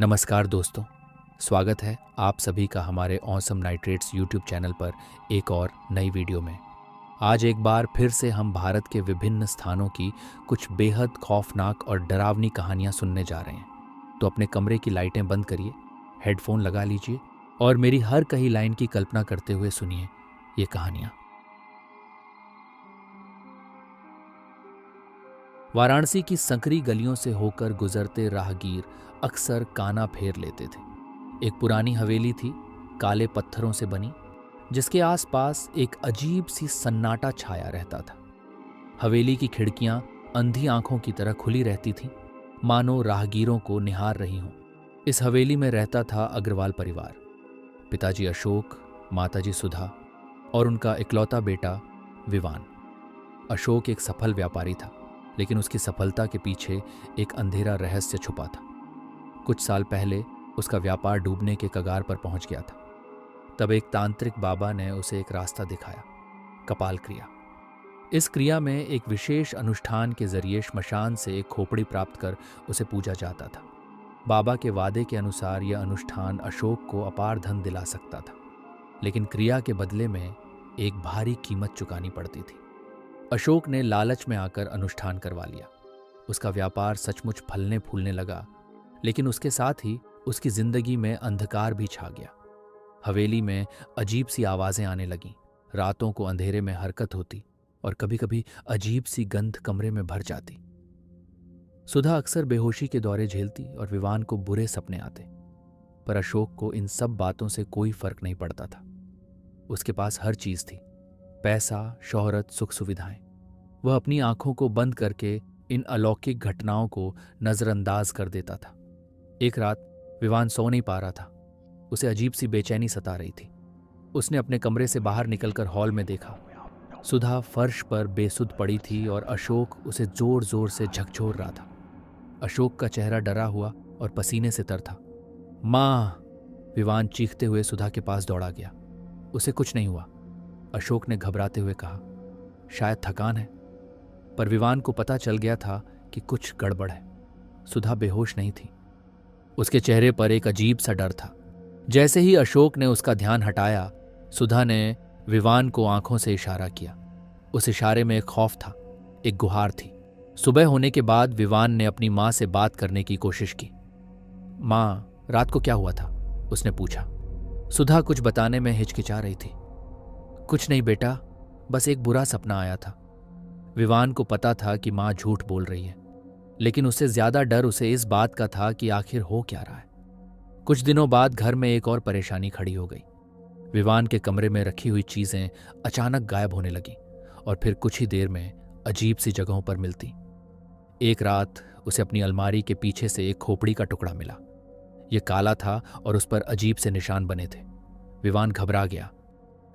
नमस्कार दोस्तों, स्वागत है आप सभी का हमारे ऑसम नाइट्रेट्स यूट्यूब चैनल पर एक और नई वीडियो में। आज एक बार फिर से हम भारत के विभिन्न स्थानों की कुछ बेहद खौफनाक और डरावनी कहानियां सुनने जा रहे हैं। तो अपने कमरे की लाइटें बंद करिए, हेडफोन लगा लीजिए और मेरी हर कही लाइन की कल्पना करते हुए सुनिए ये कहानियां। वाराणसी की संकरी गलियों से होकर गुजरते राहगीर अक्सर काना फेर लेते थे। एक पुरानी हवेली थी, काले पत्थरों से बनी, जिसके आसपास एक अजीब सी सन्नाटा छाया रहता था। हवेली की खिड़कियां अंधी आंखों की तरह खुली रहती थीं, मानो राहगीरों को निहार रही हों। इस हवेली में रहता था अग्रवाल परिवार, पिताजी अशोक, माताजी सुधा और उनका इकलौता बेटा विवान। अशोक एक सफल व्यापारी था, लेकिन उसकी सफलता के पीछे एक अंधेरा रहस्य छुपा था। कुछ साल पहले उसका व्यापार डूबने के कगार पर पहुंच गया था। तब एक तांत्रिक बाबा ने उसे एक रास्ता दिखाया, कपाल क्रिया। इस क्रिया में एक विशेष अनुष्ठान के जरिए श्मशान से एक खोपड़ी प्राप्त कर उसे पूजा जाता था। बाबा के वादे के अनुसार यह अनुष्ठान अशोक को अपार धन दिला सकता था, लेकिन क्रिया के बदले में एक भारी कीमत चुकानी पड़ती थी। अशोक ने लालच में आकर अनुष्ठान करवा लिया। उसका व्यापार सचमुच फलने फूलने लगा, लेकिन उसके साथ ही उसकी जिंदगी में अंधकार भी छा गया। हवेली में अजीब सी आवाजें आने लगीं, रातों को अंधेरे में हरकत होती और कभी कभी अजीब सी गंध कमरे में भर जाती। सुधा अक्सर बेहोशी के दौरे झेलती और विवान को बुरे सपने आते, पर अशोक को इन सब बातों से कोई फर्क नहीं पड़ता था। उसके पास हर चीज थी, पैसा, शोहरत, सुख सुविधाएं। वह अपनी आंखों को बंद करके इन अलौकिक घटनाओं को नजरअंदाज कर देता था। एक रात विवान सो नहीं पा रहा था। उसे अजीब सी बेचैनी सता रही थी। उसने अपने कमरे से बाहर निकलकर हॉल में देखा। सुधा फर्श पर बेसुध पड़ी थी और अशोक उसे जोर जोर से झकझोर रहा था। अशोक का चेहरा डरा हुआ और पसीने से तर था। माँ! विवान चीखते हुए सुधा के पास दौड़ा गया। उसे कुछ नहीं हुआ, अशोक ने घबराते हुए कहा। शायद थकान है। पर विवान को पता चल गया था कि कुछ गड़बड़ है। सुधा बेहोश नहीं थी। उसके चेहरे पर एक अजीब सा डर था। जैसे ही अशोक ने उसका ध्यान हटाया, सुधा ने विवान को आंखों से इशारा किया। उस इशारे में एक खौफ था, एक गुहार थी। सुबह होने के बाद विवान ने अपनी माँ से बात करने की कोशिश की। माँ, रात को क्या हुआ था? उसने पूछा। सुधा कुछ बताने में हिचकिचा रही थी। कुछ नहीं बेटा, बस एक बुरा सपना आया था। विवान को पता था कि माँ झूठ बोल रही है, लेकिन उससे ज्यादा डर उसे इस बात का था कि आखिर हो क्या रहा है। कुछ दिनों बाद घर में एक और परेशानी खड़ी हो गई। विवान के कमरे में रखी हुई चीजें अचानक गायब होने लगी और फिर कुछ ही देर में अजीब सी जगहों पर मिलती। एक रात उसे अपनी अलमारी के पीछे से एक खोपड़ी का टुकड़ा मिला। यह काला था और उस पर अजीब से निशान बने थे। विवान घबरा गया।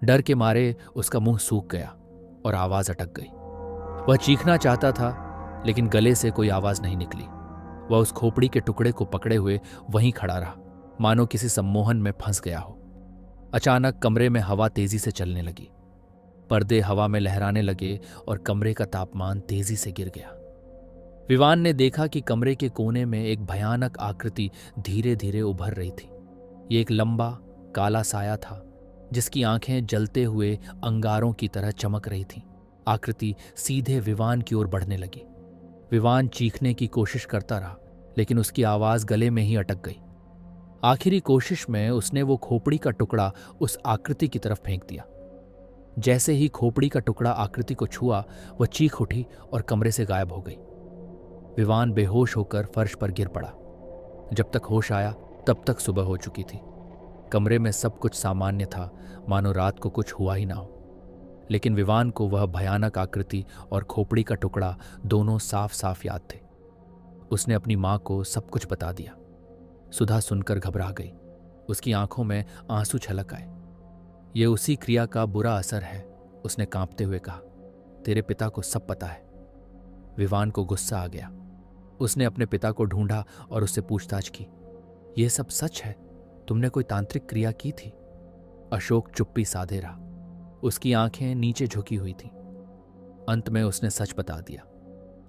डर के मारे उसका मुंह सूख गया और आवाज अटक गई। वह चीखना चाहता था, लेकिन गले से कोई आवाज नहीं निकली। वह उस खोपड़ी के टुकड़े को पकड़े हुए वहीं खड़ा रहा, मानो किसी सम्मोहन में फंस गया हो। अचानक कमरे में हवा तेजी से चलने लगी। पर्दे हवा में लहराने लगे और कमरे का तापमान तेजी से गिर गया। विवान ने देखा कि कमरे के कोने में एक भयानक आकृति धीरे धीरे उभर रही थी। ये एक लंबा काला साया था, जिसकी आंखें जलते हुए अंगारों की तरह चमक रही थीं। आकृति सीधे विवान की ओर बढ़ने लगी। विवान चीखने की कोशिश करता रहा, लेकिन उसकी आवाज गले में ही अटक गई। आखिरी कोशिश में उसने वो खोपड़ी का टुकड़ा उस आकृति की तरफ फेंक दिया। जैसे ही खोपड़ी का टुकड़ा आकृति को छुआ, वह चीख उठी और कमरे से गायब हो गई। विवान बेहोश होकर फर्श पर गिर पड़ा। जब तक होश आया, तब तक सुबह हो चुकी थी। कमरे में सब कुछ सामान्य था, मानो रात को कुछ हुआ ही ना हो। लेकिन विवान को वह भयानक आकृति और खोपड़ी का टुकड़ा दोनों साफ साफ याद थे। उसने अपनी माँ को सब कुछ बता दिया। सुधा सुनकर घबरा गई। उसकी आंखों में आंसू छलक आए। ये उसी क्रिया का बुरा असर है, उसने कांपते हुए कहा। तेरे पिता को सब पता है। विवान को गुस्सा आ गया। उसने अपने पिता को ढूंढा और उससे पूछताछ की। यह सब सच है? तुमने कोई तांत्रिक क्रिया की थी? अशोक चुप्पी साधे रहा। उसकी आंखें नीचे झुकी हुई थीं। अंत में उसने सच बता दिया,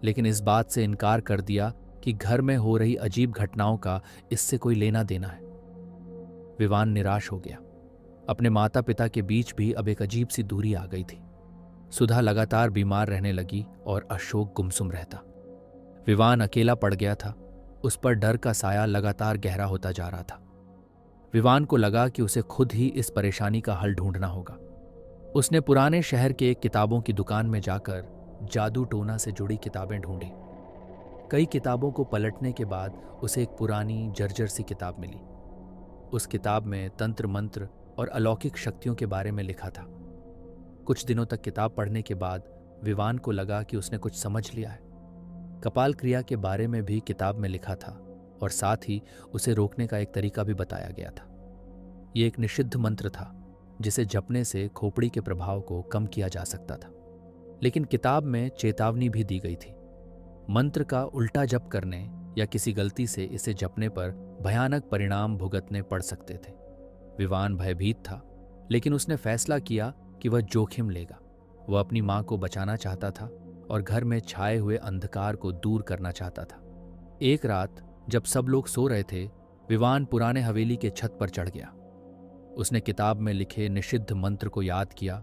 लेकिन इस बात से इनकार कर दिया कि घर में हो रही अजीब घटनाओं का इससे कोई लेना देना है। विवान निराश हो गया। अपने माता पिता के बीच भी अब एक अजीब सी दूरी आ गई थी। सुधा लगातार बीमार रहने लगी और अशोक गुमसुम रहता। विवान अकेला पड़ गया था। उस पर डर का साया लगातार गहरा होता जा रहा था। विवान को लगा कि उसे खुद ही इस परेशानी का हल ढूंढना होगा। उसने पुराने शहर के एक किताबों की दुकान में जाकर जादू टोना से जुड़ी किताबें ढूंढी। कई किताबों को पलटने के बाद उसे एक पुरानी जर्जर सी किताब मिली। उस किताब में तंत्र मंत्र और अलौकिक शक्तियों के बारे में लिखा था। कुछ दिनों तक किताब पढ़ने के बाद विवान को लगा कि उसने कुछ समझ लिया है। कपाल क्रिया के बारे में भी किताब में लिखा था और साथ ही उसे रोकने का एक तरीका भी बताया गया था। ये एक निषिद्ध मंत्र था जिसे जपने से खोपड़ी के प्रभाव को कम किया जा सकता था। लेकिन किताब में चेतावनी भी दी गई थी। मंत्र का उल्टा जप करने या किसी गलती से इसे जपने पर भयानक परिणाम भुगतने पड़ सकते थे। विवान भयभीत था, लेकिन उसने फैसला किया कि वह जोखिम लेगा। वह अपनी मां को बचाना चाहता था और घर में छाए हुए अंधकार को दूर करना चाहता था। एक रात जब सब लोग सो रहे थे, विवान पुराने हवेली के छत पर चढ़ गया। उसने किताब में लिखे निषिद्ध मंत्र को याद किया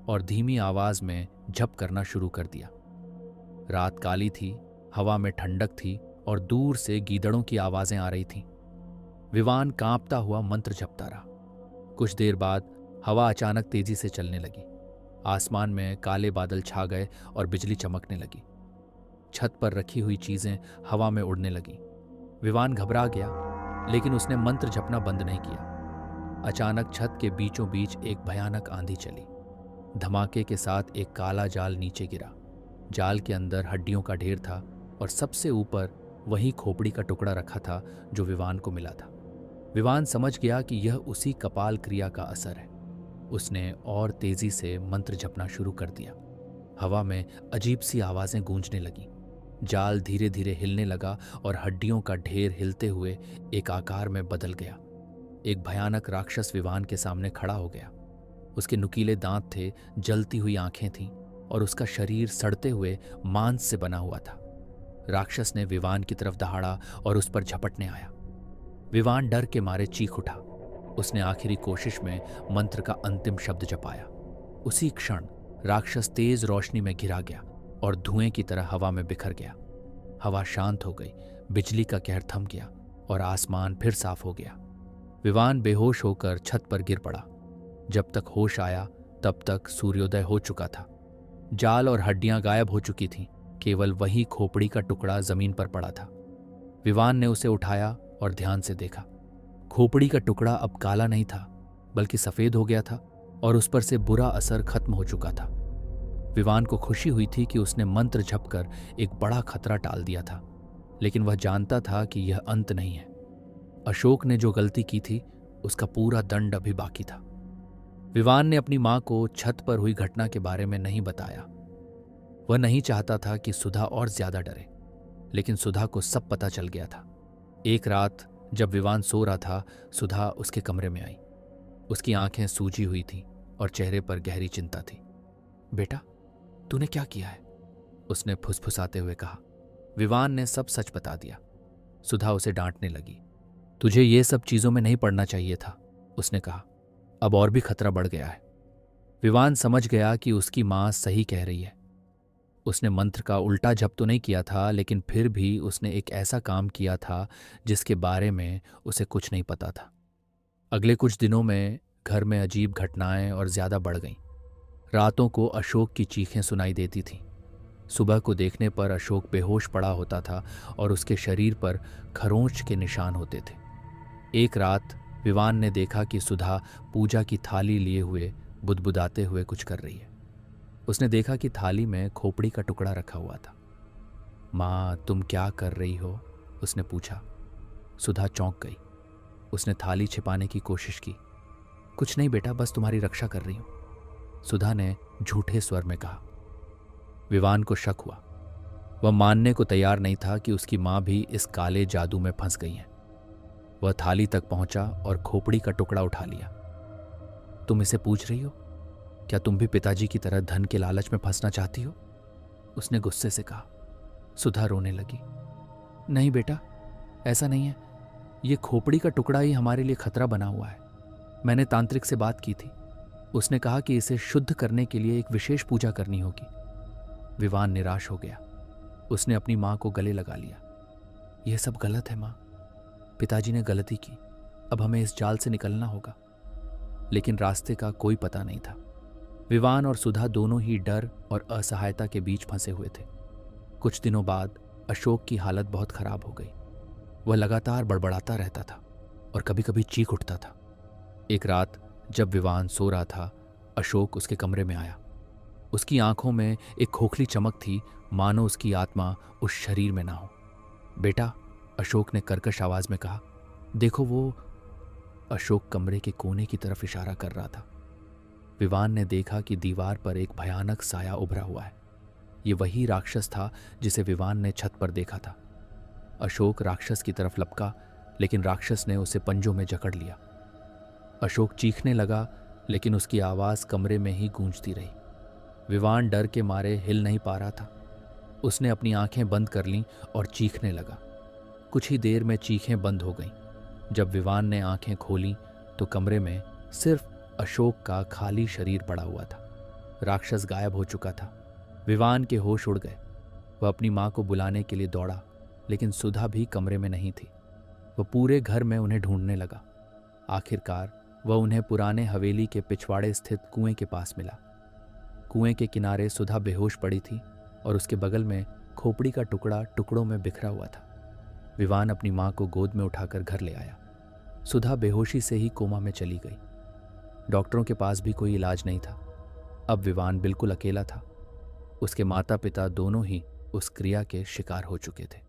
और धीमी आवाज में जप करना शुरू कर दिया। रात काली थी, हवा में ठंडक थी और दूर से गीदड़ों की आवाजें आ रही थीं। विवान कांपता हुआ मंत्र जपता रहा। कुछ देर बाद हवा अचानक तेजी से चलने लगी। आसमान में काले बादल छा गए और बिजली चमकने लगी। छत पर रखी हुई चीजें हवा में उड़ने लगीं। विवान घबरा गया, लेकिन उसने मंत्र जपना बंद नहीं किया। अचानक छत के बीचों बीच एक भयानक आंधी चली। धमाके के साथ एक काला जाल नीचे गिरा। जाल के अंदर हड्डियों का ढेर था और सबसे ऊपर वही खोपड़ी का टुकड़ा रखा था जो विवान को मिला था। विवान समझ गया कि यह उसी कपाल क्रिया का असर है। उसने और तेजी से मंत्र जपना शुरू कर दिया। हवा में अजीब सी आवाजें गूंजने लगीं। जाल धीरे धीरे हिलने लगा और हड्डियों का ढेर हिलते हुए एक आकार में बदल गया। एक भयानक राक्षस विवान के सामने खड़ा हो गया। उसके नुकीले दांत थे, जलती हुई आंखें थीं और उसका शरीर सड़ते हुए मांस से बना हुआ था। राक्षस ने विवान की तरफ दहाड़ा और उस पर झपटने आया। विवान डर के मारे चीख उठा। उसने आखिरी कोशिश में मंत्र का अंतिम शब्द जपाया। उसी क्षण राक्षस तेज रोशनी में घिरा गया और धुएं की तरह हवा में बिखर गया। हवा शांत हो गई, बिजली का कहर थम गया और आसमान फिर साफ हो गया। विवान बेहोश होकर छत पर गिर पड़ा। जब तक होश आया तब तक सूर्योदय हो चुका था। जाल और हड्डियां गायब हो चुकी थीं, केवल वही खोपड़ी का टुकड़ा जमीन पर पड़ा था। विवान ने उसे उठाया और ध्यान से देखा। खोपड़ी का टुकड़ा अब काला नहीं था, बल्कि सफेद हो गया था और उस पर से बुरा असर खत्म हो चुका था। विवान को खुशी हुई थी कि उसने मंत्र झपकर एक बड़ा खतरा टाल दिया था, लेकिन वह जानता था कि यह अंत नहीं है। अशोक ने जो गलती की थी उसका पूरा दंड अभी बाकी था। विवान ने अपनी मां को छत पर हुई घटना के बारे में नहीं बताया। वह नहीं चाहता था कि सुधा और ज्यादा डरे, लेकिन सुधा को सब पता चल गया था। एक रात जब विवान सो रहा था, सुधा उसके कमरे में आई। उसकी आंखें सूजी हुई थीं और चेहरे पर गहरी चिंता थी। बेटा, तूने क्या किया है? उसने फुसफुसाते हुए कहा। विवान ने सब सच बता दिया। सुधा उसे डांटने लगी। तुझे ये सब चीजों में नहीं पड़ना चाहिए था, उसने कहा। अब और भी खतरा बढ़ गया है। विवान समझ गया कि उसकी मां सही कह रही है। उसने मंत्र का उल्टा जप तो नहीं किया था, लेकिन फिर भी उसने एक ऐसा काम किया था जिसके बारे में उसे कुछ नहीं पता था। अगले कुछ दिनों में घर में अजीब घटनाएं और ज्यादा बढ़ गईं। रातों को अशोक की चीखें सुनाई देती थीं। सुबह को देखने पर अशोक बेहोश पड़ा होता था और उसके शरीर पर खरोंच के निशान होते थे। एक रात विवान ने देखा कि सुधा पूजा की थाली लिए हुए बुदबुदाते हुए कुछ कर रही है। उसने देखा कि थाली में खोपड़ी का टुकड़ा रखा हुआ था। माँ, तुम क्या कर रही हो? उसने पूछा। सुधा चौंक गई। उसने थाली छिपाने की कोशिश की। कुछ नहीं बेटा, बस तुम्हारी रक्षा कर रही हूं, सुधा ने झूठे स्वर में कहा। विवान को शक हुआ। वह मानने को तैयार नहीं था कि उसकी मां भी इस काले जादू में फंस गई है। वह थाली तक पहुंचा और खोपड़ी का टुकड़ा उठा लिया। तुम इसे पूछ रही हो? क्या तुम भी पिताजी की तरह धन के लालच में फंसना चाहती हो? उसने गुस्से से कहा। सुधा रोने लगी। नहीं बेटा, ऐसा नहीं है। ये खोपड़ी का टुकड़ा ही हमारे लिए खतरा बना हुआ है। मैंने तांत्रिक से बात की थी। उसने कहा कि इसे शुद्ध करने के लिए एक विशेष पूजा करनी होगी। विवान निराश हो गया। उसने अपनी माँ को गले लगा लिया। यह सब गलत है माँ। पिताजी ने गलती की। अब हमें इस जाल से निकलना होगा। लेकिन रास्ते का कोई पता नहीं था। विवान और सुधा दोनों ही डर और असहायता के बीच फंसे हुए थे। कुछ दिनों बाद अशोक की हालत बहुत खराब हो गई। वह लगातार बड़बड़ाता रहता था और कभी कभी चीख उठता था। एक रात जब विवान सो रहा था, अशोक उसके कमरे में आया। उसकी आंखों में एक खोखली चमक थी, मानो उसकी आत्मा उस शरीर में ना हो। बेटा, अशोक ने कर्कश आवाज में कहा, देखो वो। अशोक कमरे के कोने की तरफ इशारा कर रहा था। विवान ने देखा कि दीवार पर एक भयानक साया उभरा हुआ है। ये वही राक्षस था जिसे विवान ने छत पर देखा था। अशोक राक्षस की तरफ लपका, लेकिन राक्षस ने उसे पंजों में जकड़ लिया। अशोक चीखने लगा, लेकिन उसकी आवाज कमरे में ही गूंजती रही। विवान डर के मारे हिल नहीं पा रहा था। उसने अपनी आंखें बंद कर लीं और चीखने लगा। कुछ ही देर में चीखें बंद हो गईं। जब विवान ने आंखें खोलीं तो कमरे में सिर्फ अशोक का खाली शरीर पड़ा हुआ था। राक्षस गायब हो चुका था। विवान के होश उड़ गए। वह अपनी माँ को बुलाने के लिए दौड़ा, लेकिन सुधा भी कमरे में नहीं थी। वह पूरे घर में उन्हें ढूंढने लगा। आखिरकार वह उन्हें पुराने हवेली के पिछवाड़े स्थित कुएं के पास मिला। कुएं के किनारे सुधा बेहोश पड़ी थी और उसके बगल में खोपड़ी का टुकड़ा टुकड़ों में बिखरा हुआ था। विवान अपनी माँ को गोद में उठाकर घर ले आया। सुधा बेहोशी से ही कोमा में चली गई। डॉक्टरों के पास भी कोई इलाज नहीं था। अब विवान बिल्कुल अकेला था। उसके माता पिता दोनों ही उस क्रिया के शिकार हो चुके थे।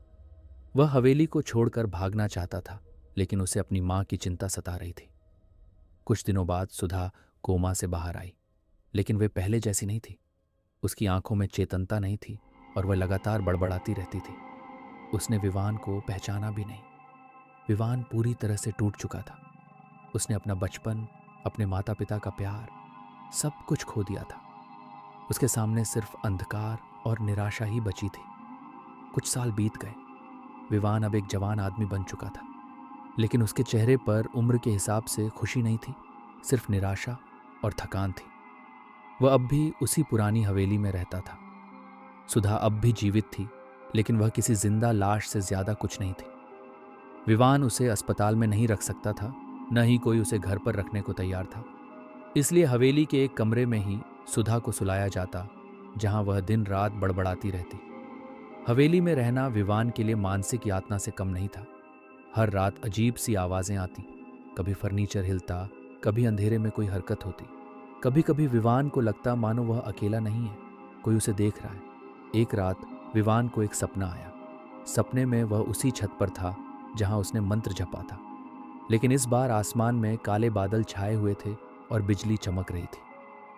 वह हवेली को छोड़कर भागना चाहता था, लेकिन उसे अपनी माँ की चिंता सता रही थी। कुछ दिनों बाद सुधा कोमा से बाहर आई, लेकिन वे पहले जैसी नहीं थी। उसकी आंखों में चेतनता नहीं थी और वह लगातार बड़बड़ाती रहती थी। उसने विवान को पहचाना भी नहीं। विवान पूरी तरह से टूट चुका था। उसने अपना बचपन, अपने माता पिता का प्यार, सब कुछ खो दिया था। उसके सामने सिर्फ अंधकार और निराशा ही बची थी। कुछ साल बीत गए। विवान अब एक जवान आदमी बन चुका था, लेकिन उसके चेहरे पर उम्र के हिसाब से खुशी नहीं थी, सिर्फ निराशा और थकान थी। वह अब भी उसी पुरानी हवेली में रहता था। सुधा अब भी जीवित थी, लेकिन वह किसी जिंदा लाश से ज्यादा कुछ नहीं थी। विवान उसे अस्पताल में नहीं रख सकता था, न ही कोई उसे घर पर रखने को तैयार था। इसलिए हवेली के एक कमरे में ही सुधा को सुलाया जाता, जहां वह दिन रात बड़बड़ाती रहती। हवेली में रहना विवान के लिए मानसिक यातना से कम नहीं था। हर रात अजीब सी आवाजें आती। कभी फर्नीचर हिलता, कभी अंधेरे में कोई हरकत होती। कभी कभी विवान को लगता मानो वह अकेला नहीं है, कोई उसे देख रहा है। एक रात विवान को एक सपना आया। सपने में वह उसी छत पर था जहां उसने मंत्र जपा था, लेकिन इस बार आसमान में काले बादल छाए हुए थे और बिजली चमक रही थी।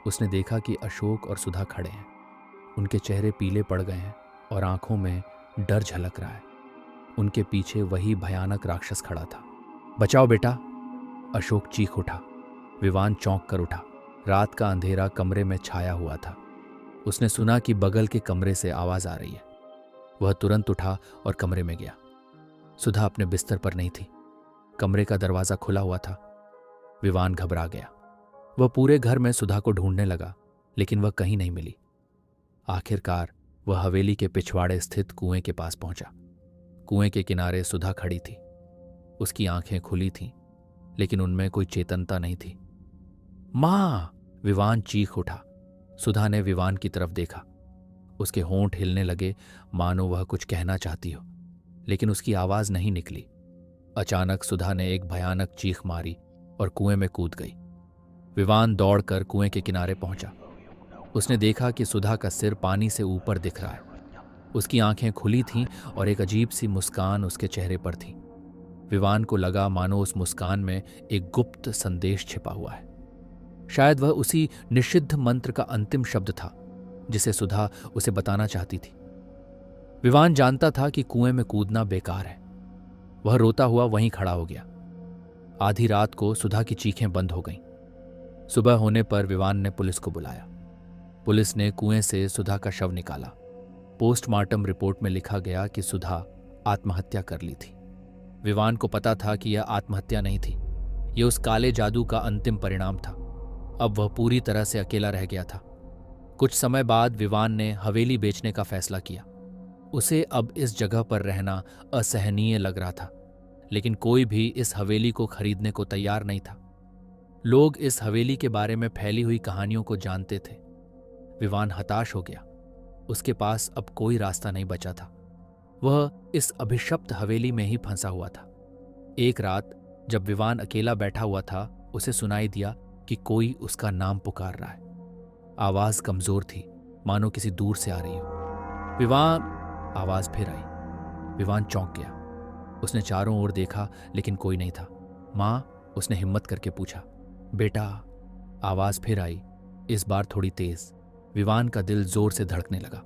उसने देखा कि अशोक और सुधा खड़े हैं। उनके चेहरे पीले पड़ गए हैं और आंखों में डर झलक रहा है। उनके पीछे वही भयानक राक्षस खड़ा था। बचाओ बेटा, अशोक चीख उठा। विवान चौंक कर उठा। रात का अंधेरा कमरे में छाया हुआ था। उसने सुना कि बगल के कमरे से आवाज आ रही है। वह तुरंत उठा और कमरे में गया। सुधा अपने बिस्तर पर नहीं थी। कमरे का दरवाजा खुला हुआ था। विवान घबरा गया। वह पूरे घर में सुधा को ढूंढने लगा, लेकिन वह कहीं नहीं मिली। आखिरकार वह हवेली के पिछवाड़े स्थित कुएं के पास पहुंचा। कुएं के किनारे सुधा खड़ी थी। उसकी आंखें खुली थीं, लेकिन उनमें कोई चेतनता नहीं थी। मां! विवान चीख उठा। सुधा ने विवान की तरफ देखा। उसके होंठ हिलने लगे, मानो वह कुछ कहना चाहती हो, लेकिन उसकी आवाज नहीं निकली। अचानक सुधा ने एक भयानक चीख मारी और कुएं में कूद गई। विवान दौड़कर कुएं के किनारे पहुंचा। उसने देखा कि सुधा का सिर पानी से ऊपर दिख रहा है। उसकी आंखें खुली थीं और एक अजीब सी मुस्कान उसके चेहरे पर थी। विवान को लगा मानो उस मुस्कान में एक गुप्त संदेश छिपा हुआ है। शायद वह उसी निषिद्ध मंत्र का अंतिम शब्द था जिसे सुधा उसे बताना चाहती थी। विवान जानता था कि कुएं में कूदना बेकार है। वह रोता हुआ वहीं खड़ा हो गया। आधी रात को सुधा की चीखें बंद हो गईं। सुबह होने पर विवान ने पुलिस को बुलाया। पुलिस ने कुएं से सुधा का शव निकाला। पोस्टमार्टम रिपोर्ट में लिखा गया कि सुधा आत्महत्या कर ली थी। विवान को पता था कि यह आत्महत्या नहीं थी, यह उस काले जादू का अंतिम परिणाम था। अब वह पूरी तरह से अकेला रह गया था। कुछ समय बाद विवान ने हवेली बेचने का फैसला किया। उसे अब इस जगह पर रहना असहनीय लग रहा था, लेकिन कोई भी इस हवेली को खरीदने को तैयार नहीं था। लोग इस हवेली के बारे में फैली हुई कहानियों को जानते थे। विवान हताश हो गया। उसके पास अब कोई रास्ता नहीं बचा था। वह इस अभिशप्त हवेली में ही फंसा हुआ था। एक रात जब विवान अकेला बैठा हुआ था, उसे सुनाई दिया कि कोई उसका नाम पुकार रहा है। आवाज कमजोर थी, मानो किसी दूर से आ रही हो। विवान, आवाज फिर आई। विवान चौंक गया। उसने चारों ओर देखा, लेकिन कोई नहीं था। मां, उसने हिम्मत करके पूछा। बेटा, आवाज फिर आई, इस बार थोड़ी तेज। विवान का दिल जोर से धड़कने लगा।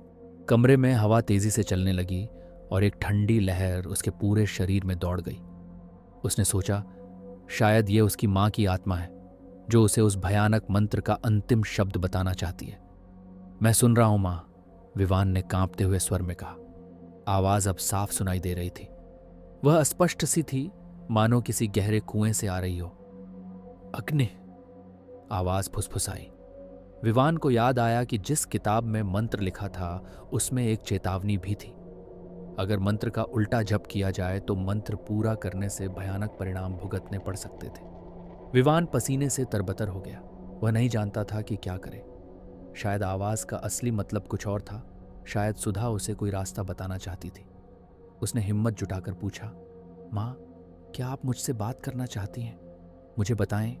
कमरे में हवा तेजी से चलने लगी और एक ठंडी लहर उसके पूरे शरीर में दौड़ गई। उसने सोचा, शायद यह उसकी मां की आत्मा है जो उसे उस भयानक मंत्र का अंतिम शब्द बताना चाहती है। मैं सुन रहा हूं मां, विवान ने कांपते हुए स्वर में कहा। आवाज अब साफ सुनाई दे रही थी। वह स्पष्ट सी थी, मानो किसी गहरे कुएं से आ रही हो। अग्नि, आवाज फुसफुसाई। विवान को याद आया कि जिस किताब में मंत्र लिखा था उसमें एक चेतावनी भी थी। अगर मंत्र का उल्टा जप किया जाए तो मंत्र पूरा करने से भयानक परिणाम भुगतने पड़ सकते थे। विवान पसीने से तरबतर हो गया। वह नहीं जानता था कि क्या करे। शायद आवाज का असली मतलब कुछ और था। शायद सुधा उसे कोई रास्ता बताना चाहती थी। उसने हिम्मत जुटाकर पूछा, माँ, क्या आप मुझसे बात करना चाहती हैं? मुझे बताएं,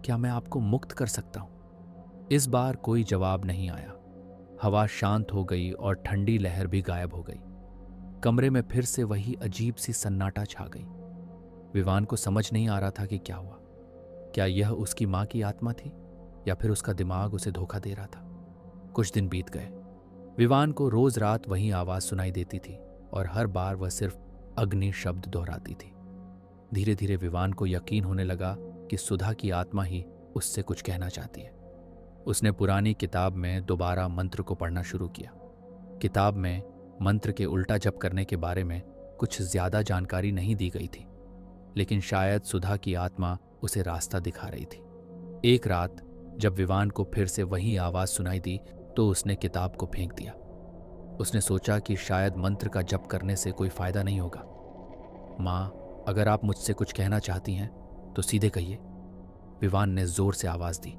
क्या मैं आपको मुक्त कर सकता हूं? इस बार कोई जवाब नहीं आया। हवा शांत हो गई और ठंडी लहर भी गायब हो गई। कमरे में फिर से वही अजीब सी सन्नाटा छा गई। विवान को समझ नहीं आ रहा था कि क्या हुआ। क्या यह उसकी मां की आत्मा थी या फिर उसका दिमाग उसे धोखा दे रहा था? कुछ दिन बीत गए। विवान को रोज रात वही आवाज सुनाई देती थी और हर बार वह सिर्फ अग्नि शब्द दोहराती थी। धीरे धीरे विवान को यकीन होने लगा कि सुधा की आत्मा ही उससे कुछ कहना चाहती है। उसने पुरानी किताब में दोबारा मंत्र को पढ़ना शुरू किया। किताब में मंत्र के उल्टा जप करने के बारे में कुछ ज्यादा जानकारी नहीं दी गई थी, लेकिन शायद सुधा की आत्मा उसे रास्ता दिखा रही थी। एक रात जब विवान को फिर से वही आवाज सुनाई दी तो उसने किताब को फेंक दिया। उसने सोचा कि शायद मंत्र का जप करने से कोई फायदा नहीं होगा। माँ, अगर आप मुझसे कुछ कहना चाहती हैं तो सीधे कहिए, विवान ने जोर से आवाज दी।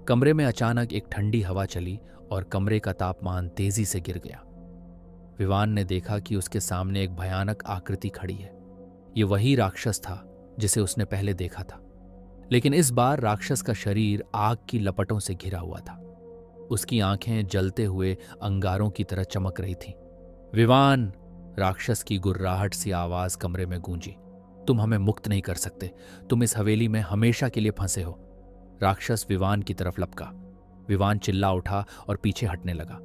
कमरे में अचानक एक ठंडी हवा चली और कमरे का तापमान तेजी से गिर गया। विवान ने देखा कि उसके सामने एक भयानक आकृति खड़ी है। ये वही राक्षस था जिसे उसने पहले देखा था, लेकिन इस बार राक्षस का शरीर आग की लपटों से घिरा हुआ था। उसकी आंखें जलते हुए अंगारों की तरह चमक रही थीं। विवान, राक्षस की गुर्राहट सी आवाज कमरे में गूंजी। तुम हमें मुक्त नहीं कर सकते। तुम इस हवेली में हमेशा के लिए फंसे हो। राक्षस विवान की तरफ लपका। विवान चिल्ला उठा और पीछे हटने लगा।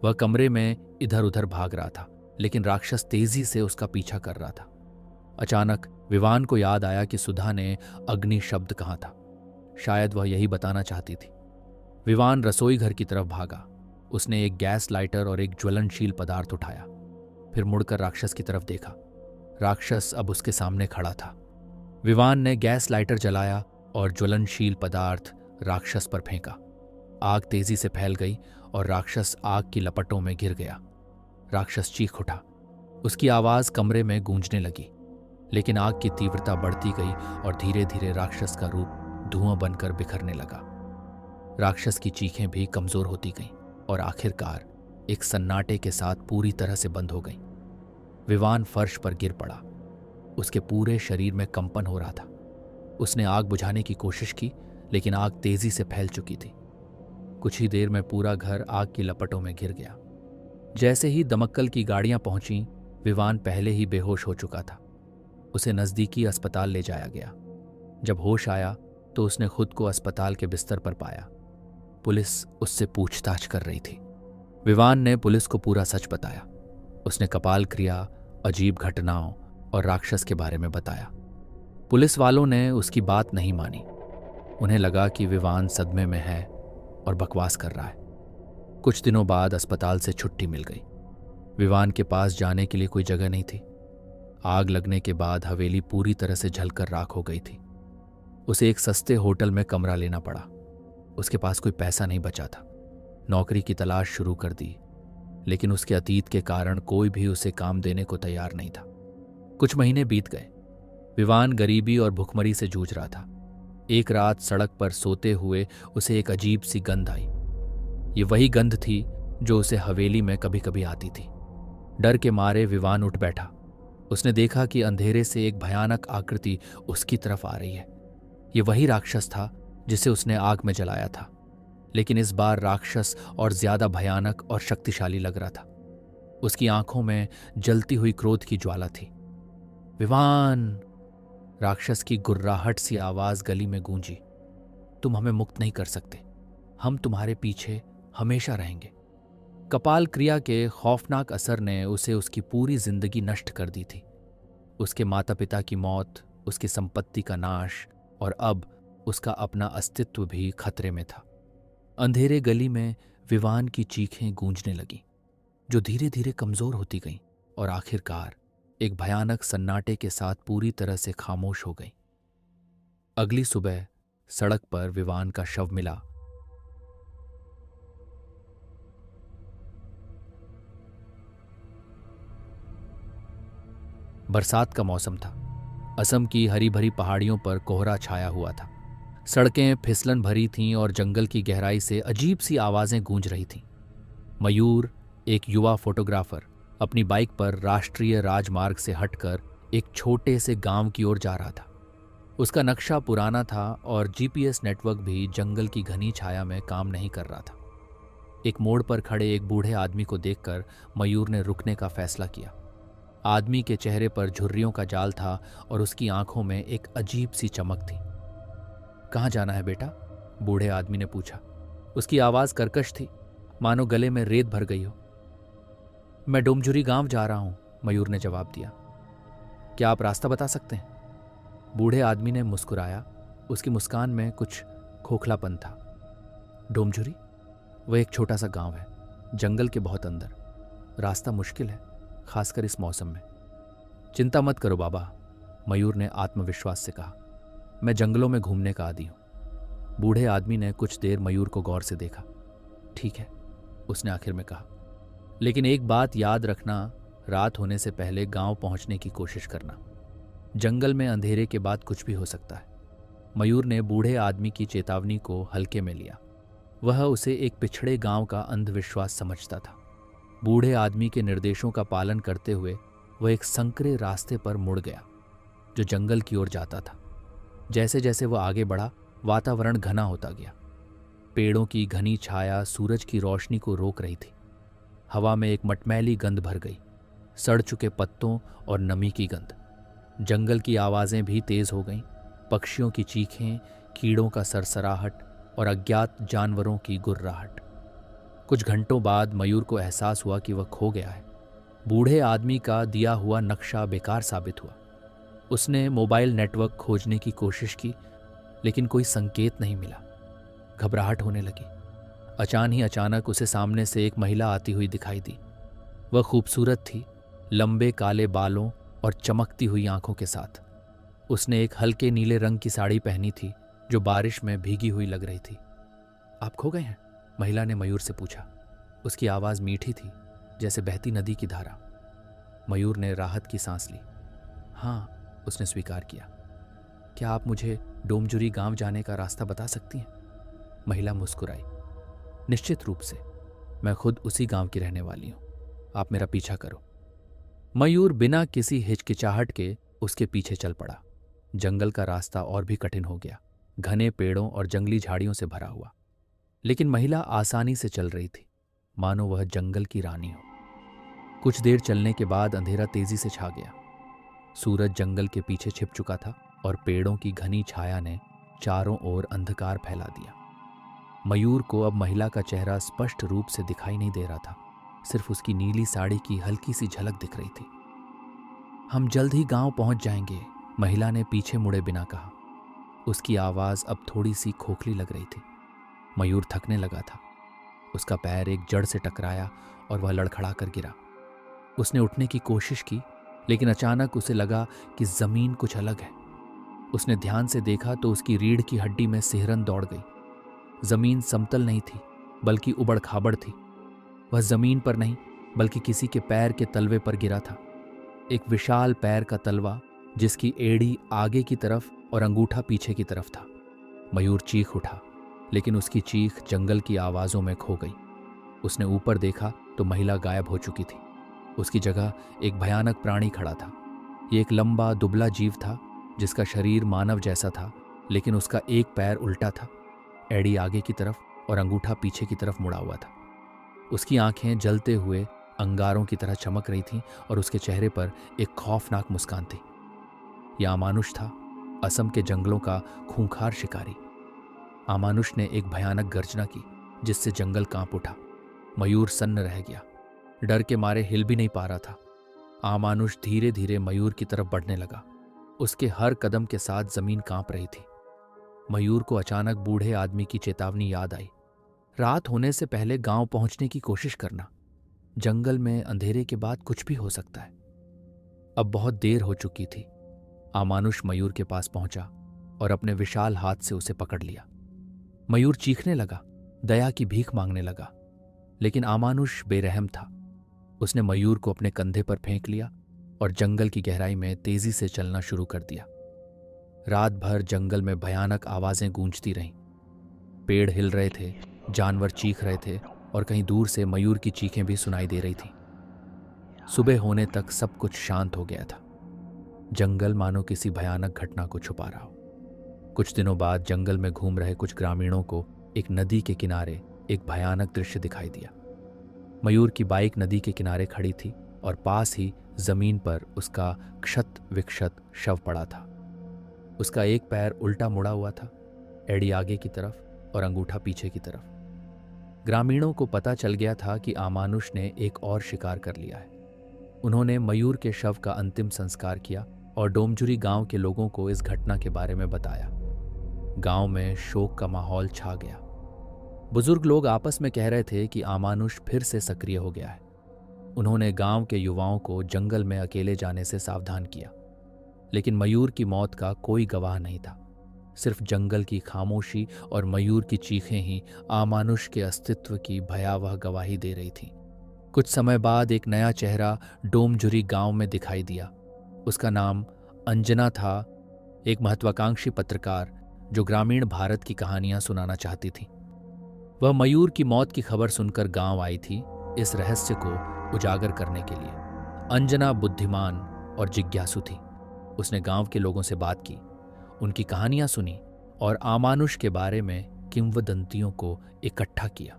वह कमरे में इधर उधर भाग रहा था, लेकिन राक्षस तेजी से उसका पीछा कर रहा था। अचानक विवान को याद आया कि सुधा ने अग्नि शब्द कहा था। शायद वह यही बताना चाहती थी। विवान रसोई घर की तरफ भागा। उसने एक गैस लाइटर और एक ज्वलनशील पदार्थ उठाया। फिर मुड़कर राक्षस की तरफ देखा। राक्षस अब उसके सामने खड़ा था। विवान ने गैस लाइटर जलाया और ज्वलनशील पदार्थ राक्षस पर फेंका। आग तेजी से फैल गई और राक्षस आग की लपटों में गिर गया। राक्षस चीख उठा। उसकी आवाज कमरे में गूंजने लगी, लेकिन आग की तीव्रता बढ़ती गई और धीरे धीरे राक्षस का रूप धुआं बनकर बिखरने लगा। राक्षस की चीखें भी कमजोर होती गईं और आखिरकार एक सन्नाटे के साथ पूरी तरह से बंद हो गईं। विवान फर्श पर गिर पड़ा। उसके पूरे शरीर में कंपन हो रहा था। उसने आग बुझाने की कोशिश की, लेकिन आग तेजी से फैल चुकी थी। कुछ ही देर में पूरा घर आग की लपटों में घिर गया। जैसे ही दमक्कल की गाड़ियां पहुंची, विवान पहले ही बेहोश हो चुका था। उसे नजदीकी अस्पताल ले जाया गया। जब होश आया तो उसने खुद को अस्पताल के बिस्तर पर पाया। पुलिस उससे पूछताछ कर रही थी। विवान ने पुलिस को पूरा सच बताया। उसने कपाल क्रिया, अजीब घटनाओं और राक्षस के बारे में बताया। पुलिस वालों ने उसकी बात नहीं मानी। उन्हें लगा कि विवान सदमे में है और बकवास कर रहा है। कुछ दिनों बाद अस्पताल से छुट्टी मिल गई। विवान के पास जाने के लिए कोई जगह नहीं थी। आग लगने के बाद हवेली पूरी तरह से जलकर राख हो गई थी। उसे एक सस्ते होटल में कमरा लेना पड़ा। उसके पास कोई पैसा नहीं बचा था। नौकरी की तलाश शुरू कर दी, लेकिन उसके अतीत के कारण कोई भी उसे काम देने को तैयार नहीं था। कुछ महीने बीत गए। विवान गरीबी और भुखमरी से जूझ रहा था। एक रात सड़क पर सोते हुए उसे एक अजीब सी गंध आई। ये वही गंध थी जो उसे हवेली में कभी कभी आती थी। डर के मारे विवान उठ बैठा। उसने देखा कि अंधेरे से एक भयानक आकृति उसकी तरफ आ रही है। ये वही राक्षस था जिसे उसने आग में जलाया था, लेकिन इस बार राक्षस और ज्यादा भयानक और शक्तिशाली लग रहा था। उसकी आंखों में जलती हुई क्रोध की ज्वाला थी। विवान! राक्षस की गुर्राहट सी आवाज गली में गूंजी। तुम हमें मुक्त नहीं कर सकते। हम तुम्हारे पीछे हमेशा रहेंगे। कपाल क्रिया के खौफनाक असर ने उसे उसकी पूरी जिंदगी नष्ट कर दी थी। उसके माता पिता की मौत, उसकी संपत्ति का नाश और अब उसका अपना अस्तित्व भी खतरे में था। अंधेरे गली में विवान की चीखें गूंजने लगीं, जो धीरे धीरे कमजोर होती गईं और आखिरकार एक भयानक सन्नाटे के साथ पूरी तरह से खामोश हो गई। अगली सुबह सड़क पर विवान का शव मिला। बरसात का मौसम था। असम की हरी भरी पहाड़ियों पर कोहरा छाया हुआ था। सड़कें फिसलन भरी थीं और जंगल की गहराई से अजीब सी आवाजें गूंज रही थीं। मयूर, एक युवा फोटोग्राफर, अपनी बाइक पर राष्ट्रीय राजमार्ग से हटकर एक छोटे से गांव की ओर जा रहा था। उसका नक्शा पुराना था और जीपीएस नेटवर्क भी जंगल की घनी छाया में काम नहीं कर रहा था। एक मोड़ पर खड़े एक बूढ़े आदमी को देखकर मयूर ने रुकने का फैसला किया। आदमी के चेहरे पर झुर्रियों का जाल था और उसकी आंखों में एक अजीब सी चमक थी। कहाँ जाना है बेटा? बूढ़े आदमी ने पूछा। उसकी आवाज कर्कश थी, मानो गले में रेत भर गई हो। मैं डोमझुरी गांव जा रहा हूं, मयूर ने जवाब दिया। क्या आप रास्ता बता सकते हैं? बूढ़े आदमी ने मुस्कुराया। उसकी मुस्कान में कुछ खोखलापन था। डोमझुरी? वह एक छोटा सा गांव है, जंगल के बहुत अंदर। रास्ता मुश्किल है, खासकर इस मौसम में। चिंता मत करो बाबा, मयूर ने आत्मविश्वास से कहा। मैं जंगलों में घूमने का आदी हूं। बूढ़े आदमी ने कुछ देर मयूर को गौर से देखा। ठीक है, उसने आखिर में कहा, लेकिन एक बात याद रखना, रात होने से पहले गांव पहुंचने की कोशिश करना। जंगल में अंधेरे के बाद कुछ भी हो सकता है। मयूर ने बूढ़े आदमी की चेतावनी को हल्के में लिया। वह उसे एक पिछड़े गांव का अंधविश्वास समझता था। बूढ़े आदमी के निर्देशों का पालन करते हुए वह एक संकरे रास्ते पर मुड़ गया जो जंगल की ओर जाता था। जैसे जैसे वह आगे बढ़ा, वातावरण घना होता गया। पेड़ों की घनी छाया सूरज की रोशनी को रोक रही थी। हवा में एक मटमैली गंध भर गई, सड़ चुके पत्तों और नमी की गंध। जंगल की आवाजें भी तेज हो गईं, पक्षियों की चीखें, कीड़ों का सरसराहट और अज्ञात जानवरों की गुर्राहट। कुछ घंटों बाद मयूर को एहसास हुआ कि वह खो गया है। बूढ़े आदमी का दिया हुआ नक्शा बेकार साबित हुआ। उसने मोबाइल नेटवर्क खोजने की कोशिश की, लेकिन कोई संकेत नहीं मिला। घबराहट होने लगी। अचानक उसे सामने से एक महिला आती हुई दिखाई दी। वह खूबसूरत थी, लंबे काले बालों और चमकती हुई आंखों के साथ। उसने एक हल्के नीले रंग की साड़ी पहनी थी जो बारिश में भीगी हुई लग रही थी। आप खो गए हैं? महिला ने मयूर से पूछा। उसकी आवाज मीठी थी, जैसे बहती नदी की धारा। मयूर ने राहत की सांस ली। हाँ, उसने स्वीकार किया। क्या आप मुझे डोमझुरी गांव जाने का रास्ता बता सकती हैं? महिला मुस्कुराई। निश्चित रूप से, मैं खुद उसी गांव की रहने वाली हूं। आप मेरा पीछा करो। मयूर बिना किसी हिचकिचाहट के उसके पीछे चल पड़ा। जंगल का रास्ता और भी कठिन हो गया, घने पेड़ों और जंगली झाड़ियों से भरा हुआ। लेकिन महिला आसानी से चल रही थी, मानो वह जंगल की रानी हो। कुछ देर चलने के बाद अंधेरा तेजी से छा गया। सूरज जंगल के पीछे छिप चुका था और पेड़ों की घनी छाया ने चारों ओर अंधकार फैला दिया। मयूर को अब महिला का चेहरा स्पष्ट रूप से दिखाई नहीं दे रहा था, सिर्फ उसकी नीली साड़ी की हल्की सी झलक दिख रही थी। हम जल्द ही गांव पहुंच जाएंगे, महिला ने पीछे मुड़े बिना कहा। उसकी आवाज अब थोड़ी सी खोखली लग रही थी। मयूर थकने लगा था। उसका पैर एक जड़ से टकराया और वह लड़खड़ा कर गिरा। उसने उठने की कोशिश की, लेकिन अचानक उसे लगा कि जमीन कुछ अलग है। उसने ध्यान से देखा तो उसकी रीढ़ की हड्डी में सिहरन दौड़ गई। जमीन समतल नहीं थी, बल्कि उबड़ खाबड़ थी। वह जमीन पर नहीं, बल्कि किसी के पैर के तलवे पर गिरा था। एक विशाल पैर का तलवा, जिसकी एड़ी आगे की तरफ और अंगूठा पीछे की तरफ था। मयूर चीख उठा, लेकिन उसकी चीख जंगल की आवाजों में खो गई। उसने ऊपर देखा तो महिला गायब हो चुकी थी। उसकी जगह एक भयानक प्राणी खड़ा था। ये एक लंबा दुबला जीव था, जिसका शरीर मानव जैसा था, लेकिन उसका एक पैर उल्टा था, एड़ी आगे की तरफ और अंगूठा पीछे की तरफ मुड़ा हुआ था। उसकी आंखें जलते हुए अंगारों की तरह चमक रही थीं और उसके चेहरे पर एक खौफनाक मुस्कान थी। यह अमानुष था, असम के जंगलों का खूंखार शिकारी। अमानुष ने एक भयानक गर्जना की, जिससे जंगल कांप उठा। मयूर सन्न रह गया, डर के मारे हिल भी नहीं पा रहा था। अमानुष धीरे धीरे मयूर की तरफ बढ़ने लगा। उसके हर कदम के साथ जमीन कांप रही थी। मयूर को अचानक बूढ़े आदमी की चेतावनी याद आई। रात होने से पहले गांव पहुंचने की कोशिश करना। जंगल में अंधेरे के बाद कुछ भी हो सकता है। अब बहुत देर हो चुकी थी। अमानुष मयूर के पास पहुंचा और अपने विशाल हाथ से उसे पकड़ लिया। मयूर चीखने लगा, दया की भीख मांगने लगा, लेकिन अमानुष बेरहम था। उसने मयूर को अपने कंधे पर फेंक लिया और जंगल की गहराई में तेजी से चलना शुरू कर दिया। रात भर जंगल में भयानक आवाजें गूंजती रहीं। पेड़ हिल रहे थे, जानवर चीख रहे थे और कहीं दूर से मयूर की चीखें भी सुनाई दे रही थीं। सुबह होने तक सब कुछ शांत हो गया था। जंगल मानो किसी भयानक घटना को छुपा रहा हो। कुछ दिनों बाद जंगल में घूम रहे कुछ ग्रामीणों को एक नदी के किनारे एक भयानक दृश्य दिखाई दिया। मयूर की बाइक नदी के किनारे खड़ी थी और पास ही जमीन पर उसका क्षत विक्षत शव पड़ा था। उसका एक पैर उल्टा मुड़ा हुआ था, एड़ी आगे की तरफ और अंगूठा पीछे की तरफ। ग्रामीणों को पता चल गया था कि अमानुष ने एक और शिकार कर लिया है। उन्होंने मयूर के शव का अंतिम संस्कार किया और डोमजुरी गांव के लोगों को इस घटना के बारे में बताया। गांव में शोक का माहौल छा गया। बुजुर्ग लोग आपस में कह रहे थे कि अमानुष फिर से सक्रिय हो गया है। उन्होंने गांव के युवाओं को जंगल में अकेले जाने से सावधान किया, लेकिन मयूर की मौत का कोई गवाह नहीं था। सिर्फ जंगल की खामोशी और मयूर की चीखें ही अमानुष के अस्तित्व की भयावह गवाही दे रही थीं। कुछ समय बाद एक नया चेहरा डोमजुरी गांव में दिखाई दिया। उसका नाम अंजना था, एक महत्वाकांक्षी पत्रकार जो ग्रामीण भारत की कहानियां सुनाना चाहती थी। वह मयूर की मौत की खबर सुनकर गांव आई थी, इस रहस्य को उजागर करने के लिए। अंजना बुद्धिमान और जिज्ञासु थी। उसने गांव के लोगों से बात की, उनकी कहानियां सुनी और अमानुष के बारे में किंवदंतियों को इकट्ठा किया।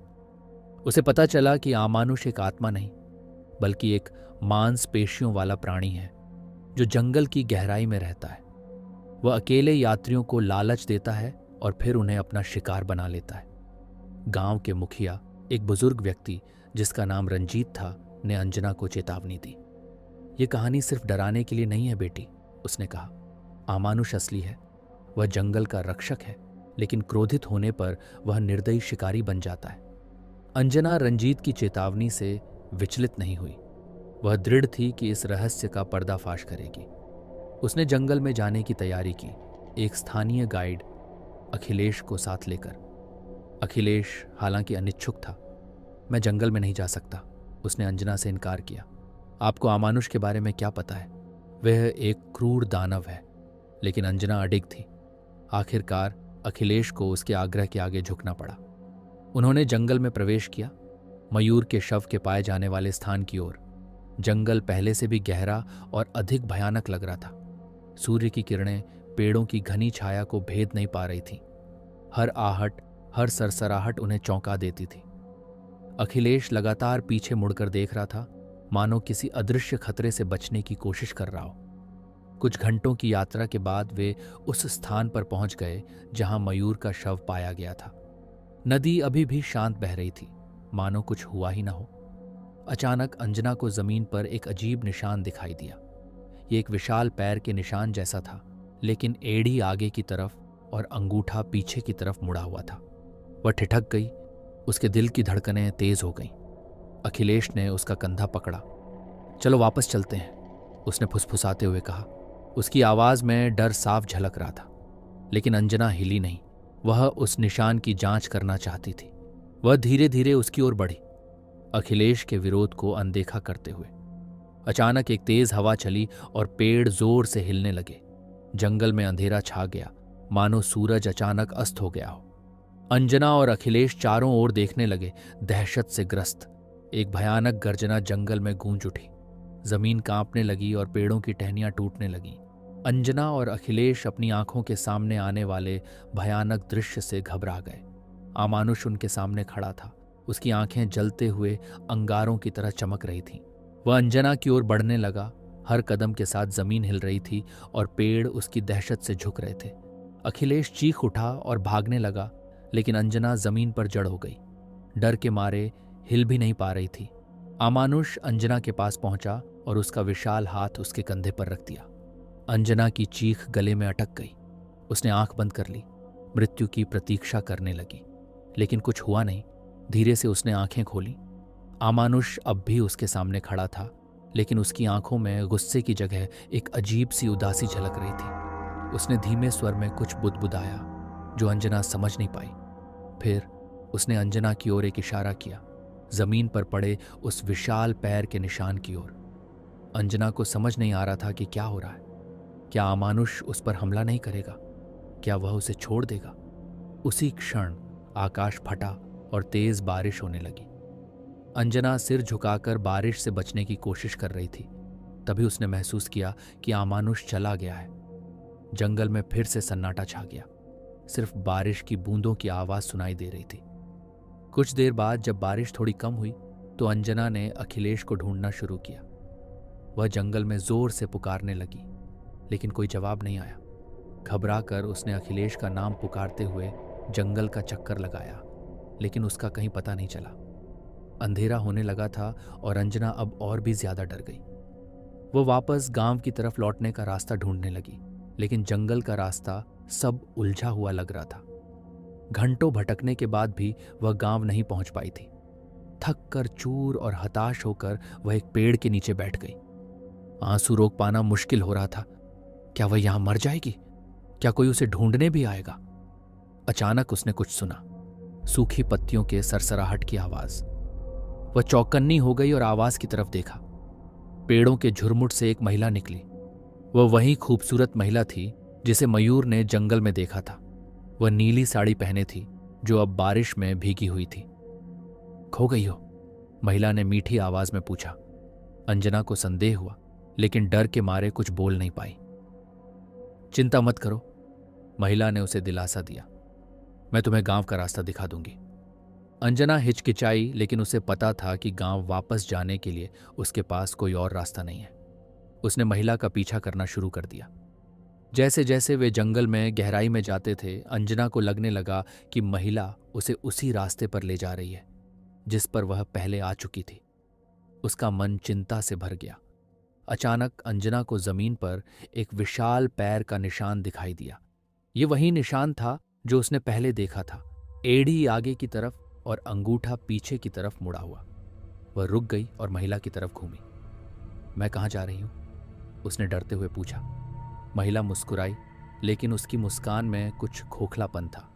उसे पता चला कि अमानुष एक आत्मा नहीं, बल्कि एक मांसपेशियों वाला प्राणी है जो जंगल की गहराई में रहता है। वह अकेले यात्रियों को लालच देता है और फिर उन्हें अपना शिकार बना लेता है। गांव के मुखिया, एक बुजुर्ग व्यक्ति जिसका नाम रंजीत था, ने अंजना को चेतावनी दी। ये कहानी सिर्फ डराने के लिए नहीं है बेटी, उसने कहा। अमानुष असली है। वह जंगल का रक्षक है, लेकिन क्रोधित होने पर वह निर्दयी शिकारी बन जाता है। अंजना रंजीत की चेतावनी से विचलित नहीं हुई। वह दृढ़ थी कि इस रहस्य का पर्दाफाश करेगी। उसने जंगल में जाने की तैयारी की, एक स्थानीय गाइड अखिलेश को साथ लेकर। अखिलेश हालांकि अनिच्छुक था। मैं जंगल में नहीं जा सकता, उसने अंजना से इनकार किया। आपको अमानुष के बारे में क्या पता है? वह एक क्रूर दानव है। लेकिन अंजना अडिग थी। आखिरकार अखिलेश को उसके आग्रह के आगे झुकना पड़ा। उन्होंने जंगल में प्रवेश किया, मयूर के शव के पाए जाने वाले स्थान की ओर। जंगल पहले से भी गहरा और अधिक भयानक लग रहा था। सूर्य की किरणें पेड़ों की घनी छाया को भेद नहीं पा रही थीं। हर आहट, हर सरसराहट उन्हें चौंका देती थी। अखिलेश लगातार पीछे मुड़कर देख रहा था, मानो किसी अदृश्य खतरे से बचने की कोशिश कर रहा हो। कुछ घंटों की यात्रा के बाद वे उस स्थान पर पहुंच गए जहां मयूर का शव पाया गया था। नदी अभी भी शांत बह रही थी, मानो कुछ हुआ ही ना हो। अचानक अंजना को जमीन पर एक अजीब निशान दिखाई दिया। ये एक विशाल पैर के निशान जैसा था, लेकिन एड़ी आगे की तरफ और अंगूठा पीछे की तरफ मुड़ा हुआ था। वह ठिठक गई, उसके दिल की धड़कनें तेज हो गईं। अखिलेश ने उसका कंधा पकड़ा। चलो वापस चलते हैं, उसने फुसफुसाते हुए कहा। उसकी आवाज में डर साफ झलक रहा था। लेकिन अंजना हिली नहीं। वह उस निशान की जांच करना चाहती थी। वह धीरे धीरे उसकी ओर बढ़ी, अखिलेश के विरोध को अनदेखा करते हुए। अचानक एक तेज हवा चली और पेड़ जोर से हिलने लगे। जंगल में अंधेरा छा गया, मानो सूरज अचानक अस्त हो गया हो। अंजना और अखिलेश चारों ओर देखने लगे, दहशत से ग्रस्त। एक भयानक गर्जना जंगल में गूंज उठी। जमीन कांपने लगी और पेड़ों की टहनियां टूटने लगीं। अंजना और अखिलेश अपनी आंखों के सामने आने वाले भयानक दृश्य से घबरा गए। अमानुष उनके सामने खड़ा था। उसकी आंखें जलते हुए अंगारों की तरह चमक रही थीं। वह अंजना की ओर बढ़ने लगा। हर कदम के साथ जमीन हिल रही थी और पेड़ उसकी दहशत से झुक रहे थे। अखिलेश चीख उठा और भागने लगा, लेकिन अंजना जमीन पर जड़ हो गई। डर के मारे हिल भी नहीं पा रही थी। अमानुष अंजना के पास पहुंचा और उसका विशाल हाथ उसके कंधे पर रख दिया। अंजना की चीख गले में अटक गई। उसने आंख बंद कर ली, मृत्यु की प्रतीक्षा करने लगी। लेकिन कुछ हुआ नहीं। धीरे से उसने आंखें खोली। अमानुष अब भी उसके सामने खड़ा था, लेकिन उसकी आंखों में गुस्से की जगह एक अजीब सी उदासी झलक रही थी। उसने धीमे स्वर में कुछ बुदबुदाया जो अंजना समझ नहीं पाई। फिर उसने अंजना की ओर एक इशारा किया, जमीन पर पड़े उस विशाल पैर के निशान की ओर। अंजना को समझ नहीं आ रहा था कि क्या हो रहा है। क्या अमानुष उस पर हमला नहीं करेगा? क्या वह उसे छोड़ देगा? उसी क्षण आकाश फटा और तेज बारिश होने लगी। अंजना सिर झुकाकर बारिश से बचने की कोशिश कर रही थी। तभी उसने महसूस किया कि अमानुष चला गया है। जंगल में फिर से सन्नाटा छा गया। सिर्फ बारिश की बूंदों की आवाज सुनाई दे रही थी। कुछ देर बाद जब बारिश थोड़ी कम हुई तो अंजना ने अखिलेश को ढूंढना शुरू किया। वह जंगल में जोर से पुकारने लगी, लेकिन कोई जवाब नहीं आया। घबराकर उसने अखिलेश का नाम पुकारते हुए जंगल का चक्कर लगाया, लेकिन उसका कहीं पता नहीं चला। अंधेरा होने लगा था और अंजना अब और भी ज्यादा डर गई। वो वापस गांव की तरफ लौटने का रास्ता ढूंढने लगी, लेकिन जंगल का रास्ता सब उलझा हुआ लग रहा था। घंटों भटकने के बाद भी वह गांव नहीं पहुंच पाई थी। थक कर चूर और हताश होकर वह एक पेड़ के नीचे बैठ गई। आंसू रोक पाना मुश्किल हो रहा था। क्या वह यहां मर जाएगी? क्या कोई उसे ढूंढने भी आएगा? अचानक उसने कुछ सुना, सूखी पत्तियों के सरसराहट की आवाज। वह चौकन्नी हो गई और आवाज की तरफ देखा। पेड़ों के झुरमुट से एक महिला निकली। वह वही खूबसूरत महिला थी जिसे मयूर ने जंगल में देखा था। वह नीली साड़ी पहने थी जो अब बारिश में भीगी हुई थी। खो गई हो? महिला ने मीठी आवाज में पूछा। अंजना को संदेह हुआ, लेकिन डर के मारे कुछ बोल नहीं पाई। चिंता मत करो, महिला ने उसे दिलासा दिया। मैं तुम्हें गांव का रास्ता दिखा दूंगी। अंजना हिचकिचाई, लेकिन उसे पता था कि गांव वापस जाने के लिए उसके पास कोई और रास्ता नहीं है। उसने महिला का पीछा करना शुरू कर दिया। जैसे जैसे वे जंगल में गहराई में जाते थे, अंजना को लगने लगा कि महिला उसे उसी रास्ते पर ले जा रही है जिस पर वह पहले आ चुकी थी। उसका मन चिंता से भर गया। अचानक अंजना को जमीन पर एक विशाल पैर का निशान दिखाई दिया। ये वही निशान था जो उसने पहले देखा था, एड़ी आगे की तरफ और अंगूठा पीछे की तरफ मुड़ा हुआ। वह रुक गई और महिला की तरफ घूमी। मैं कहाँ जा रही हूं? उसने डरते हुए पूछा। महिला मुस्कुराई, लेकिन उसकी मुस्कान में कुछ खोखलापन था।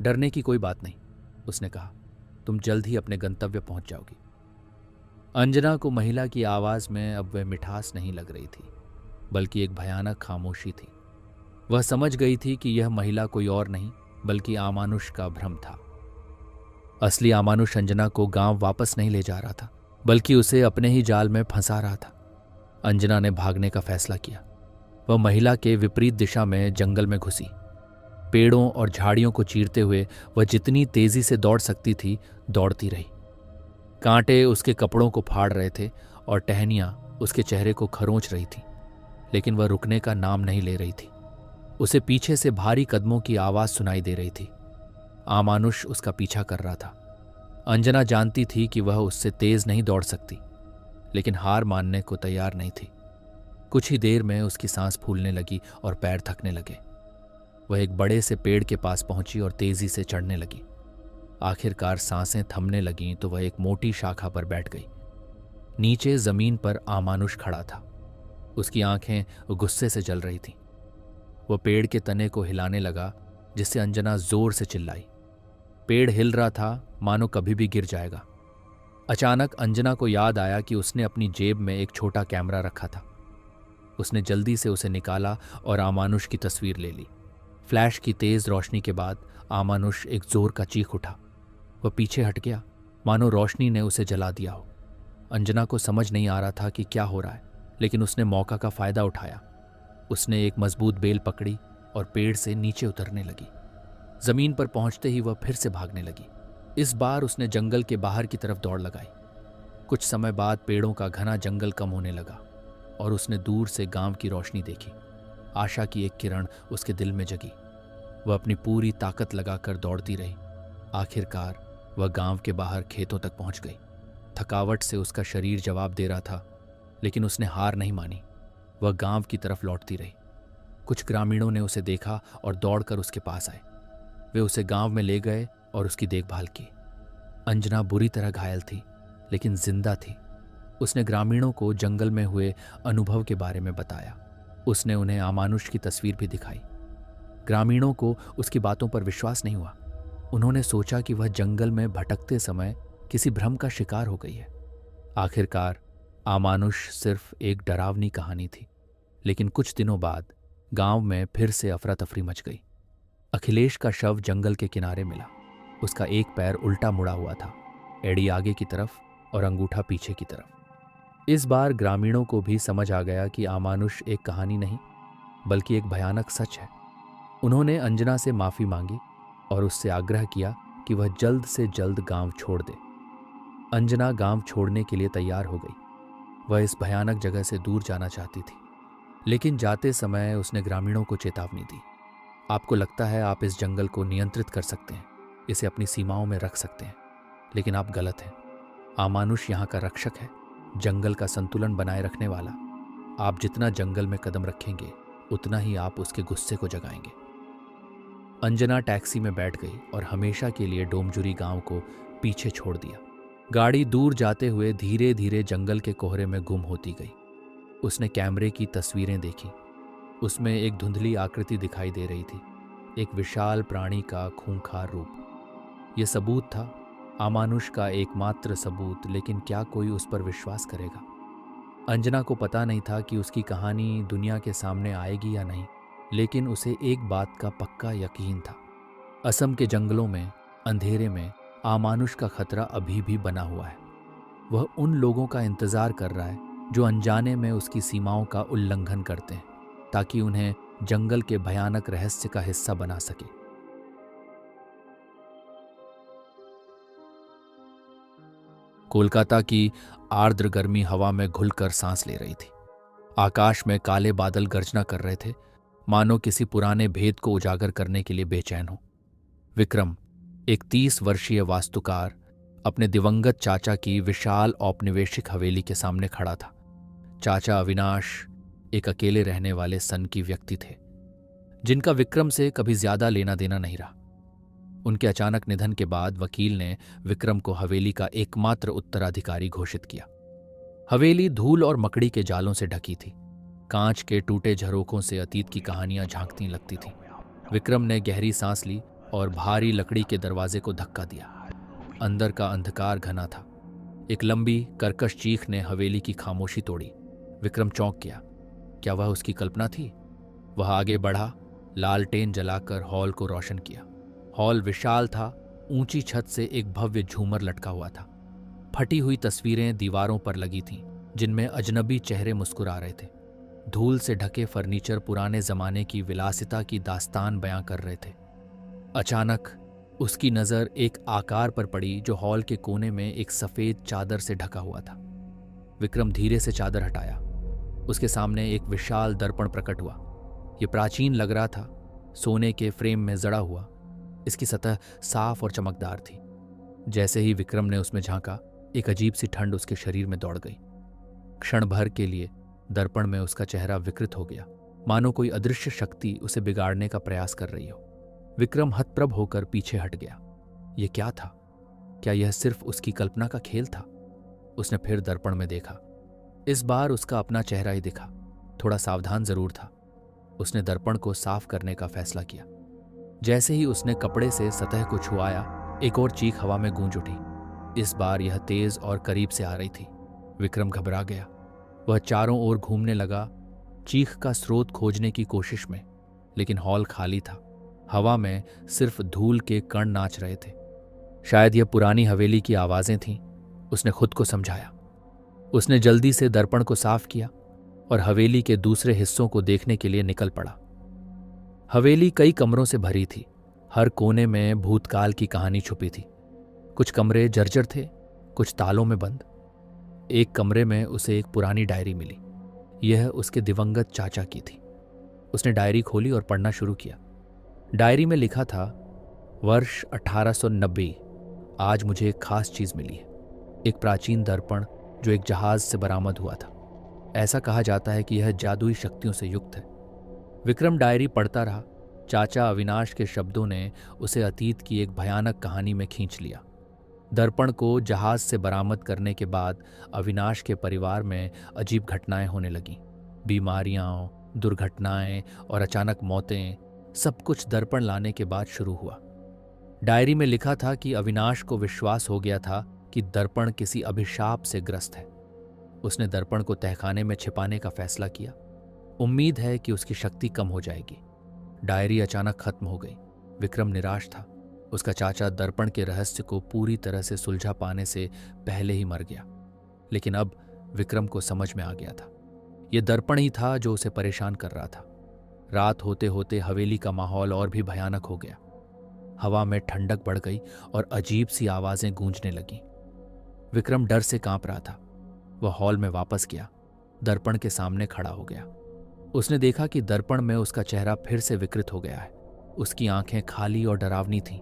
डरने की कोई बात नहीं, उसने कहा। तुम जल्द ही अपने गंतव्य पहुंच जाओगी। अंजना को महिला की आवाज में अब वह मिठास नहीं लग रही थी, बल्कि एक भयानक खामोशी थी। वह समझ गई थी कि यह महिला कोई और नहीं बल्कि अमानुष का भ्रम था। असली अमानुष अंजना को गांव वापस नहीं ले जा रहा था, बल्कि उसे अपने ही जाल में फंसा रहा था। अंजना ने भागने का फैसला किया। वह महिला के विपरीत दिशा में जंगल में घुसी। पेड़ों और झाड़ियों को चीरते हुए वह जितनी तेजी से दौड़ सकती थी दौड़ती रही। कांटे उसके कपड़ों को फाड़ रहे थे और टहनियां उसके चेहरे को खरोंच रही थी, लेकिन वह रुकने का नाम नहीं ले रही थी। उसे पीछे से भारी कदमों की आवाज सुनाई दे रही थी। अमानुष उसका पीछा कर रहा था। अंजना जानती थी कि वह उससे तेज नहीं दौड़ सकती, लेकिन हार मानने को तैयार नहीं थी। कुछ ही देर में उसकी सांस फूलने लगी और पैर थकने लगे। वह एक बड़े से पेड़ के पास पहुंची और तेजी से चढ़ने लगी। आखिरकार सांसें थमने लगीं तो वह एक मोटी शाखा पर बैठ गई। नीचे जमीन पर अमानुष खड़ा था। उसकी आंखें गुस्से से जल रही थीं। वह पेड़ के तने को हिलाने लगा, जिससे अंजना जोर से चिल्लाई। पेड़ हिल रहा था, मानो कभी भी गिर जाएगा। अचानक अंजना को याद आया कि उसने अपनी जेब में एक छोटा कैमरा रखा था। उसने जल्दी से उसे निकाला और आमानुष की तस्वीर ले ली। फ्लैश की तेज रोशनी के बाद आमानुष एक जोर का चीख उठा। वह पीछे हट गया, मानो रोशनी ने उसे जला दिया हो। अंजना को समझ नहीं आ रहा था कि क्या हो रहा है, लेकिन उसने मौका का फायदा उठाया। उसने एक मजबूत बेल पकड़ी और पेड़ से नीचे उतरने लगी। जमीन पर पहुंचते ही वह फिर से भागने लगी। इस बार उसने जंगल के बाहर की तरफ दौड़ लगाई। कुछ समय बाद पेड़ों का घना जंगल कम होने लगा और उसने दूर से गांव की रोशनी देखी। आशा की एक किरण उसके दिल में जगी। वह अपनी पूरी ताकत लगाकर दौड़ती रही। आखिरकार वह गांव के बाहर खेतों तक पहुंच गई। थकावट से उसका शरीर जवाब दे रहा था, लेकिन उसने हार नहीं मानी। वह गांव की तरफ लौटती रही। कुछ ग्रामीणों ने उसे देखा और दौड़कर उसके पास आए। वे उसे गांव में ले गए और उसकी देखभाल की। अंजना बुरी तरह घायल थी, लेकिन जिंदा थी। उसने ग्रामीणों को जंगल में हुए अनुभव के बारे में बताया। उसने उन्हें आमानुष की तस्वीर भी दिखाई। ग्रामीणों को उसकी बातों पर विश्वास नहीं हुआ। उन्होंने सोचा कि वह जंगल में भटकते समय किसी भ्रम का शिकार हो गई है। आखिरकार आमानुष सिर्फ एक डरावनी कहानी थी। लेकिन कुछ दिनों बाद गांव में फिर से अफरा तफरी मच गई। अखिलेश का शव जंगल के किनारे मिला। उसका एक पैर उल्टा मुड़ा हुआ था, एड़ी आगे की तरफ और अंगूठा पीछे की तरफ। इस बार ग्रामीणों को भी समझ आ गया कि आमानुष एक कहानी नहीं, बल्कि एक भयानक सच है। उन्होंने अंजना से माफी मांगी और उससे आग्रह किया कि वह जल्द से जल्द गांव छोड़ दे। अंजना गांव छोड़ने के लिए तैयार हो गई। वह इस भयानक जगह से दूर जाना चाहती थी, लेकिन जाते समय उसने ग्रामीणों को चेतावनी दी। आपको लगता है आप इस जंगल को नियंत्रित कर सकते हैं, इसे अपनी सीमाओं में रख सकते हैं, लेकिन आप गलत हैं। आमानुष यहाँ का रक्षक है, जंगल का संतुलन बनाए रखने वाला। आप जितना जंगल में कदम रखेंगे, उतना ही आप उसके गुस्से को जगाएंगे। अंजना टैक्सी में बैठ गई और हमेशा के लिए डोमजुरी गांव को पीछे छोड़ दिया। गाड़ी दूर जाते हुए धीरे धीरे जंगल के कोहरे में गुम होती गई। उसने कैमरे की तस्वीरें देखी। उसमें एक धुंधली आकृति दिखाई दे रही थी, एक विशाल प्राणी का खूंखार रूप। यह सबूत था, आमानुष का एकमात्र सबूत, लेकिन क्या कोई उस पर विश्वास करेगा? अंजना को पता नहीं था कि उसकी कहानी दुनिया के सामने आएगी या नहीं, लेकिन उसे एक बात का पक्का यकीन था। असम के जंगलों में अंधेरे में आमानुष का खतरा अभी भी बना हुआ है। वह उन लोगों का इंतजार कर रहा है जो अनजाने में उसकी सीमाओं का उल्लंघन करते हैं, ताकि उन्हें जंगल के भयानक रहस्य का हिस्सा बना सके। कोलकाता की आर्द्र गर्मी हवा में घुलकर सांस ले रही थी। आकाश में काले बादल गर्जना कर रहे थे, मानो किसी पुराने भेद को उजागर करने के लिए बेचैन हो। विक्रम, एक 30 वर्षीय वास्तुकार, अपने दिवंगत चाचा की विशाल औपनिवेशिक हवेली के सामने खड़ा था। चाचा अविनाश एक अकेले रहने वाले सनकी व्यक्ति थे, जिनका विक्रम से कभी ज्यादा लेना देना नहीं रहा। उनके अचानक निधन के बाद वकील ने विक्रम को हवेली का एकमात्र उत्तराधिकारी घोषित किया। हवेली धूल और मकड़ी के जालों से ढकी थी। कांच के टूटे झरोकों से अतीत की कहानियां झांकती लगती थीं। विक्रम ने गहरी सांस ली और भारी लकड़ी के दरवाजे को धक्का दिया। अंदर का अंधकार घना था। एक लंबी कर्कश चीख ने हवेली की खामोशी तोड़ी। विक्रम चौंक गया। क्या वह उसकी कल्पना थी? वह आगे बढ़ा, लालटेन जलाकर हॉल को रोशन किया। हॉल विशाल था। ऊंची छत से एक भव्य झूमर लटका हुआ था। फटी हुई तस्वीरें दीवारों पर लगी थीं, जिनमें अजनबी चेहरे मुस्कुरा रहे थे। धूल से ढके फर्नीचर पुराने जमाने की विलासिता की दास्तान बयां कर रहे थे। अचानक उसकी नजर एक आकार पर पड़ी जो हॉल के कोने में एक सफेद चादर से ढका हुआ था। विक्रम धीरे से चादर हटाया। उसके सामने एक विशाल दर्पण प्रकट हुआ। यह प्राचीन लग रहा था, सोने के फ्रेम में जड़ा हुआ। इसकी सतह साफ और चमकदार थी। जैसे ही विक्रम ने उसमें झांका, एक अजीब सी ठंड उसके शरीर में दौड़ गई। क्षण भर के लिए दर्पण में उसका चेहरा विकृत हो गया, मानो कोई अदृश्य शक्ति उसे बिगाड़ने का प्रयास कर रही हो। विक्रम हतप्रभ होकर पीछे हट गया। यह क्या था? क्या यह सिर्फ उसकी कल्पना का खेल था? उसने फिर दर्पण में देखा। इस बार उसका अपना चेहरा ही दिखा। थोड़ा सावधान जरूर था। उसने दर्पण को साफ करने का फैसला किया। जैसे ही उसने कपड़े से सतह को छुआया, एक और चीख हवा में गूंज उठी। इस बार यह तेज और करीब से आ रही थी। विक्रम घबरा गया। वह चारों ओर घूमने लगा, चीख का स्रोत खोजने की कोशिश में, लेकिन हॉल खाली था। हवा में सिर्फ धूल के कण नाच रहे थे। शायद यह पुरानी हवेली की आवाजें थीं, उसने खुद को समझाया। उसने जल्दी से दर्पण को साफ किया और हवेली के दूसरे हिस्सों को देखने के लिए निकल पड़ा। हवेली कई कमरों से भरी थी। हर कोने में भूतकाल की कहानी छुपी थी। कुछ कमरे जर्जर थे, कुछ तालों में बंद। एक कमरे में उसे एक पुरानी डायरी मिली। यह उसके दिवंगत चाचा की थी। उसने डायरी खोली और पढ़ना शुरू किया। डायरी में लिखा था, वर्ष 1890। आज मुझे एक खास चीज मिली है, एक प्राचीन दर्पण जो एक जहाज से बरामद हुआ था। ऐसा कहा जाता है कि यह जादुई शक्तियों से युक्त है। विक्रम डायरी पढ़ता रहा। चाचा अविनाश के शब्दों ने उसे अतीत की एक भयानक कहानी में खींच लिया। दर्पण को जहाज से बरामद करने के बाद अविनाश के परिवार में अजीब घटनाएं होने लगीं। बीमारियां, दुर्घटनाएं और अचानक मौतें, सब कुछ दर्पण लाने के बाद शुरू हुआ। डायरी में लिखा था कि अविनाश को विश्वास हो गया था कि दर्पण किसी अभिशाप से ग्रस्त है। उसने दर्पण को तहखाने में छिपाने का फैसला किया। उम्मीद है कि उसकी शक्ति कम हो जाएगी। डायरी अचानक खत्म हो गई। विक्रम निराश था। उसका चाचा दर्पण के रहस्य को पूरी तरह से सुलझा पाने से पहले ही मर गया। लेकिन अब विक्रम को समझ में आ गया था, यह दर्पण ही था जो उसे परेशान कर रहा था। रात होते होते हवेली का माहौल और भी भयानक हो गया। हवा में ठंडक बढ़ गई और अजीब सी आवाजें गूंजने लगीं। विक्रम डर से कांप रहा था। वह हॉल में वापस गया, दर्पण के सामने खड़ा हो गया। उसने देखा कि दर्पण में उसका चेहरा फिर से विकृत हो गया है। उसकी आंखें खाली और डरावनी थीं।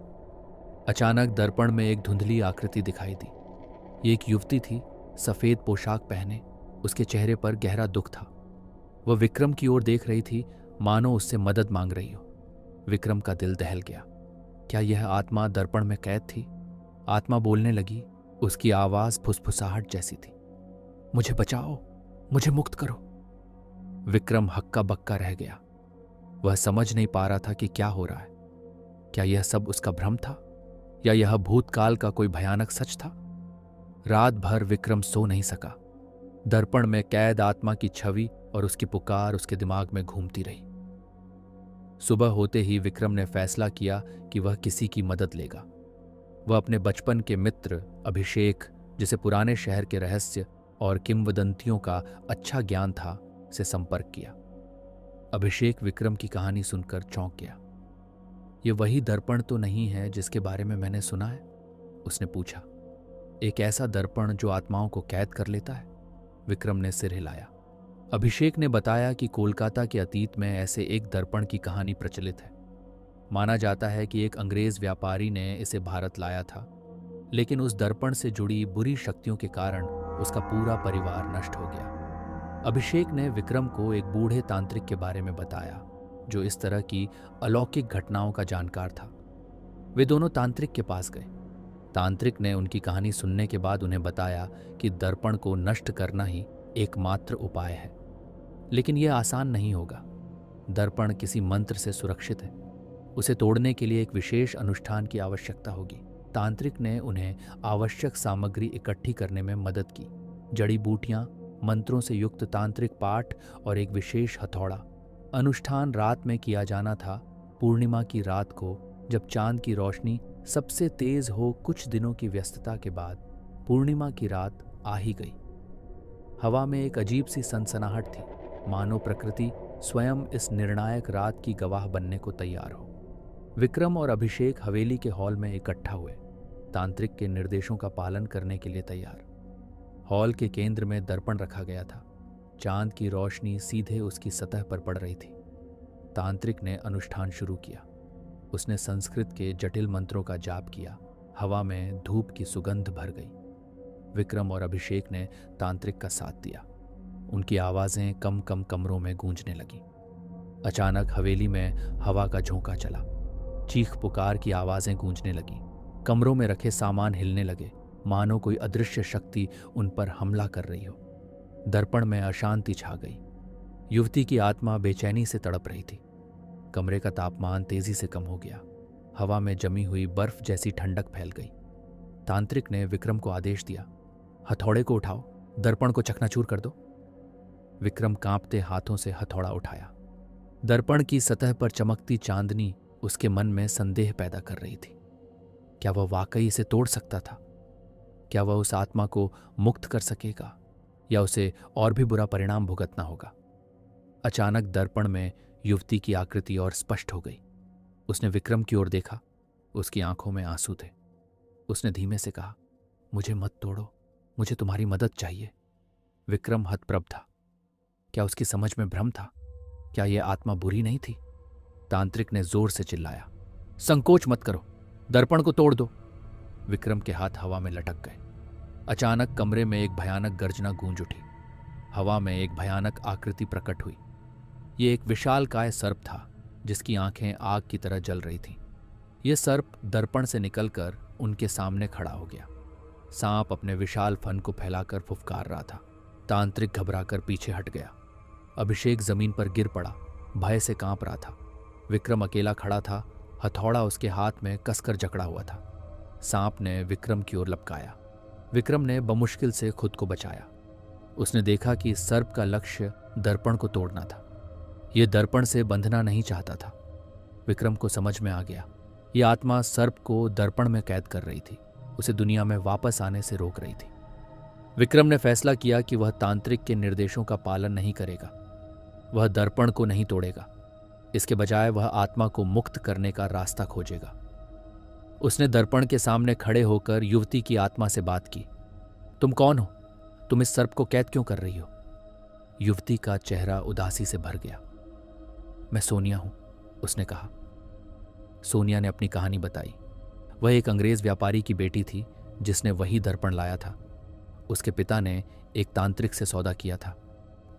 अचानक दर्पण में एक धुंधली आकृति दिखाई दी। ये एक युवती थी, सफेद पोशाक पहने। उसके चेहरे पर गहरा दुख था। वह विक्रम की ओर देख रही थी, मानो उससे मदद मांग रही हो। विक्रम का दिल दहल गया। क्या यह आत्मा दर्पण में कैद थी? आत्मा बोलने लगी। उसकी आवाज फुसफुसाहट जैसी थी। मुझे बचाओ, मुझे मुक्त करो। विक्रम हक्का बक्का रह गया। वह समझ नहीं पा रहा था कि क्या हो रहा है। क्या यह सब उसका भ्रम था या यह भूतकाल का कोई भयानक सच था? रात भर विक्रम सो नहीं सका। दर्पण में कैद आत्मा की छवि और उसकी पुकार उसके दिमाग में घूमती रही। सुबह होते ही विक्रम ने फैसला किया कि वह किसी की मदद लेगा। वह अपने बचपन के मित्र अभिषेक, जिसे पुराने शहर के रहस्य और किंवदंतियों का अच्छा ज्ञान था, से संपर्क किया। अभिषेक विक्रम की कहानी सुनकर चौंक गया। ये वही दर्पण तो नहीं है जिसके बारे में मैंने सुना है? उसने पूछा। एक ऐसा दर्पण जो आत्माओं को कैद कर लेता है? विक्रम ने सिर हिलाया। अभिषेक ने बताया कि कोलकाता के अतीत में ऐसे एक दर्पण की कहानी प्रचलित है। माना जाता है कि एक अंग्रेज व्यापारी ने इसे भारत लाया था, लेकिन उस दर्पण से जुड़ी बुरी शक्तियों के कारण उसका पूरा परिवार नष्ट हो गया। अभिषेक ने विक्रम को एक बूढ़े तांत्रिक के बारे में बताया जो इस तरह की अलौकिक घटनाओं का जानकार था। वे दोनों तांत्रिक के पास गए। तांत्रिक ने उनकी कहानी सुनने के बाद उन्हें बताया कि दर्पण को नष्ट करना ही एकमात्र उपाय है, लेकिन यह आसान नहीं होगा। दर्पण किसी मंत्र से सुरक्षित है। उसे तोड़ने के लिए एक विशेष अनुष्ठान की आवश्यकता होगी। तांत्रिक ने उन्हें आवश्यक सामग्री इकट्ठी करने में मदद की। जड़ी बूटियां, मंत्रों से युक्त तांत्रिक पाठ और एक विशेष हथौड़ा। अनुष्ठान रात में किया जाना था, पूर्णिमा की रात को, जब चांद की रोशनी सबसे तेज हो। कुछ दिनों की व्यस्तता के बाद पूर्णिमा की रात आ ही गई। हवा में एक अजीब सी सनसनाहट थी, मानो प्रकृति स्वयं इस निर्णायक रात की गवाह बनने को तैयार हो। विक्रम और अभिषेक हवेली के हॉल में इकट्ठा हुए, तांत्रिक के निर्देशों का पालन करने के लिए तैयार। हॉल के केंद्र में दर्पण रखा गया था। चांद की रोशनी सीधे उसकी सतह पर पड़ रही थी। तांत्रिक ने अनुष्ठान शुरू किया। उसने संस्कृत के जटिल मंत्रों का जाप किया। हवा में धूप की सुगंध भर गई। विक्रम और अभिषेक ने तांत्रिक का साथ दिया। उनकी आवाजें कम कम कमरों में गूंजने लगीं। अचानक हवेली में हवा का झोंका चला। चीख पुकार की आवाजें गूंजने लगीं। कमरों में रखे सामान हिलने लगे, मानो कोई अदृश्य शक्ति उन पर हमला कर रही हो। दर्पण में अशांति छा गई। युवती की आत्मा बेचैनी से तड़प रही थी। कमरे का तापमान तेजी से कम हो गया। हवा में जमी हुई बर्फ जैसी ठंडक फैल गई। तांत्रिक ने विक्रम को आदेश दिया, हथौड़े को उठाओ, दर्पण को चकनाचूर कर दो। विक्रम कांपते हाथों से हथौड़ा उठाया। दर्पण की सतह पर चमकती चांदनी उसके मन में संदेह पैदा कर रही थी। क्या वह वाकई इसे तोड़ सकता था? क्या वह उस आत्मा को मुक्त कर सकेगा या उसे और भी बुरा परिणाम भुगतना होगा? अचानक दर्पण में युवती की आकृति और स्पष्ट हो गई। उसने विक्रम की ओर देखा। उसकी आंखों में आंसू थे। उसने धीमे से कहा, मुझे मत तोड़ो, मुझे तुम्हारी मदद चाहिए। विक्रम हतप्रभ था। क्या उसकी समझ में भ्रम था? क्या यह आत्मा बुरी नहीं थी? तांत्रिक ने जोर से चिल्लाया, संकोच मत करो, दर्पण को तोड़ दो। विक्रम के हाथ हवा में लटक गए। अचानक कमरे में एक भयानक गर्जना गूंज उठी। हवा में एक भयानक आकृति प्रकट हुई। ये एक विशालकाय सर्प था जिसकी आंखें आग की तरह जल रही थीं। यह सर्प दर्पण से निकलकर उनके सामने खड़ा हो गया। सांप अपने विशाल फन को फैलाकर फुफकार रहा था। तांत्रिक घबराकर पीछे हट गया। अभिषेक जमीन पर गिर पड़ा, भय से कांप रहा था। विक्रम अकेला खड़ा था, हथौड़ा उसके हाथ में कसकर जकड़ा हुआ था। सांप ने विक्रम की ओर लपकाया। विक्रम ने बमुश्किल से खुद को बचाया। उसने देखा कि इस सर्प का लक्ष्य दर्पण को तोड़ना था। यह दर्पण से बंधना नहीं चाहता था। विक्रम को समझ में आ गया, यह आत्मा सर्प को दर्पण में कैद कर रही थी, उसे दुनिया में वापस आने से रोक रही थी। विक्रम ने फैसला किया कि वह तांत्रिक के निर्देशों का पालन नहीं करेगा। वह दर्पण को नहीं तोड़ेगा। इसके बजाय वह आत्मा को मुक्त करने का रास्ता खोजेगा। उसने दर्पण के सामने खड़े होकर युवती की आत्मा से बात की। तुम कौन हो? तुम इस सर्प को कैद क्यों कर रही हो? युवती का चेहरा उदासी से भर गया। मैं सोनिया हूं, उसने कहा। सोनिया ने अपनी कहानी बताई। वह एक अंग्रेज व्यापारी की बेटी थी जिसने वही दर्पण लाया था। उसके पिता ने एक तांत्रिक से सौदा किया था।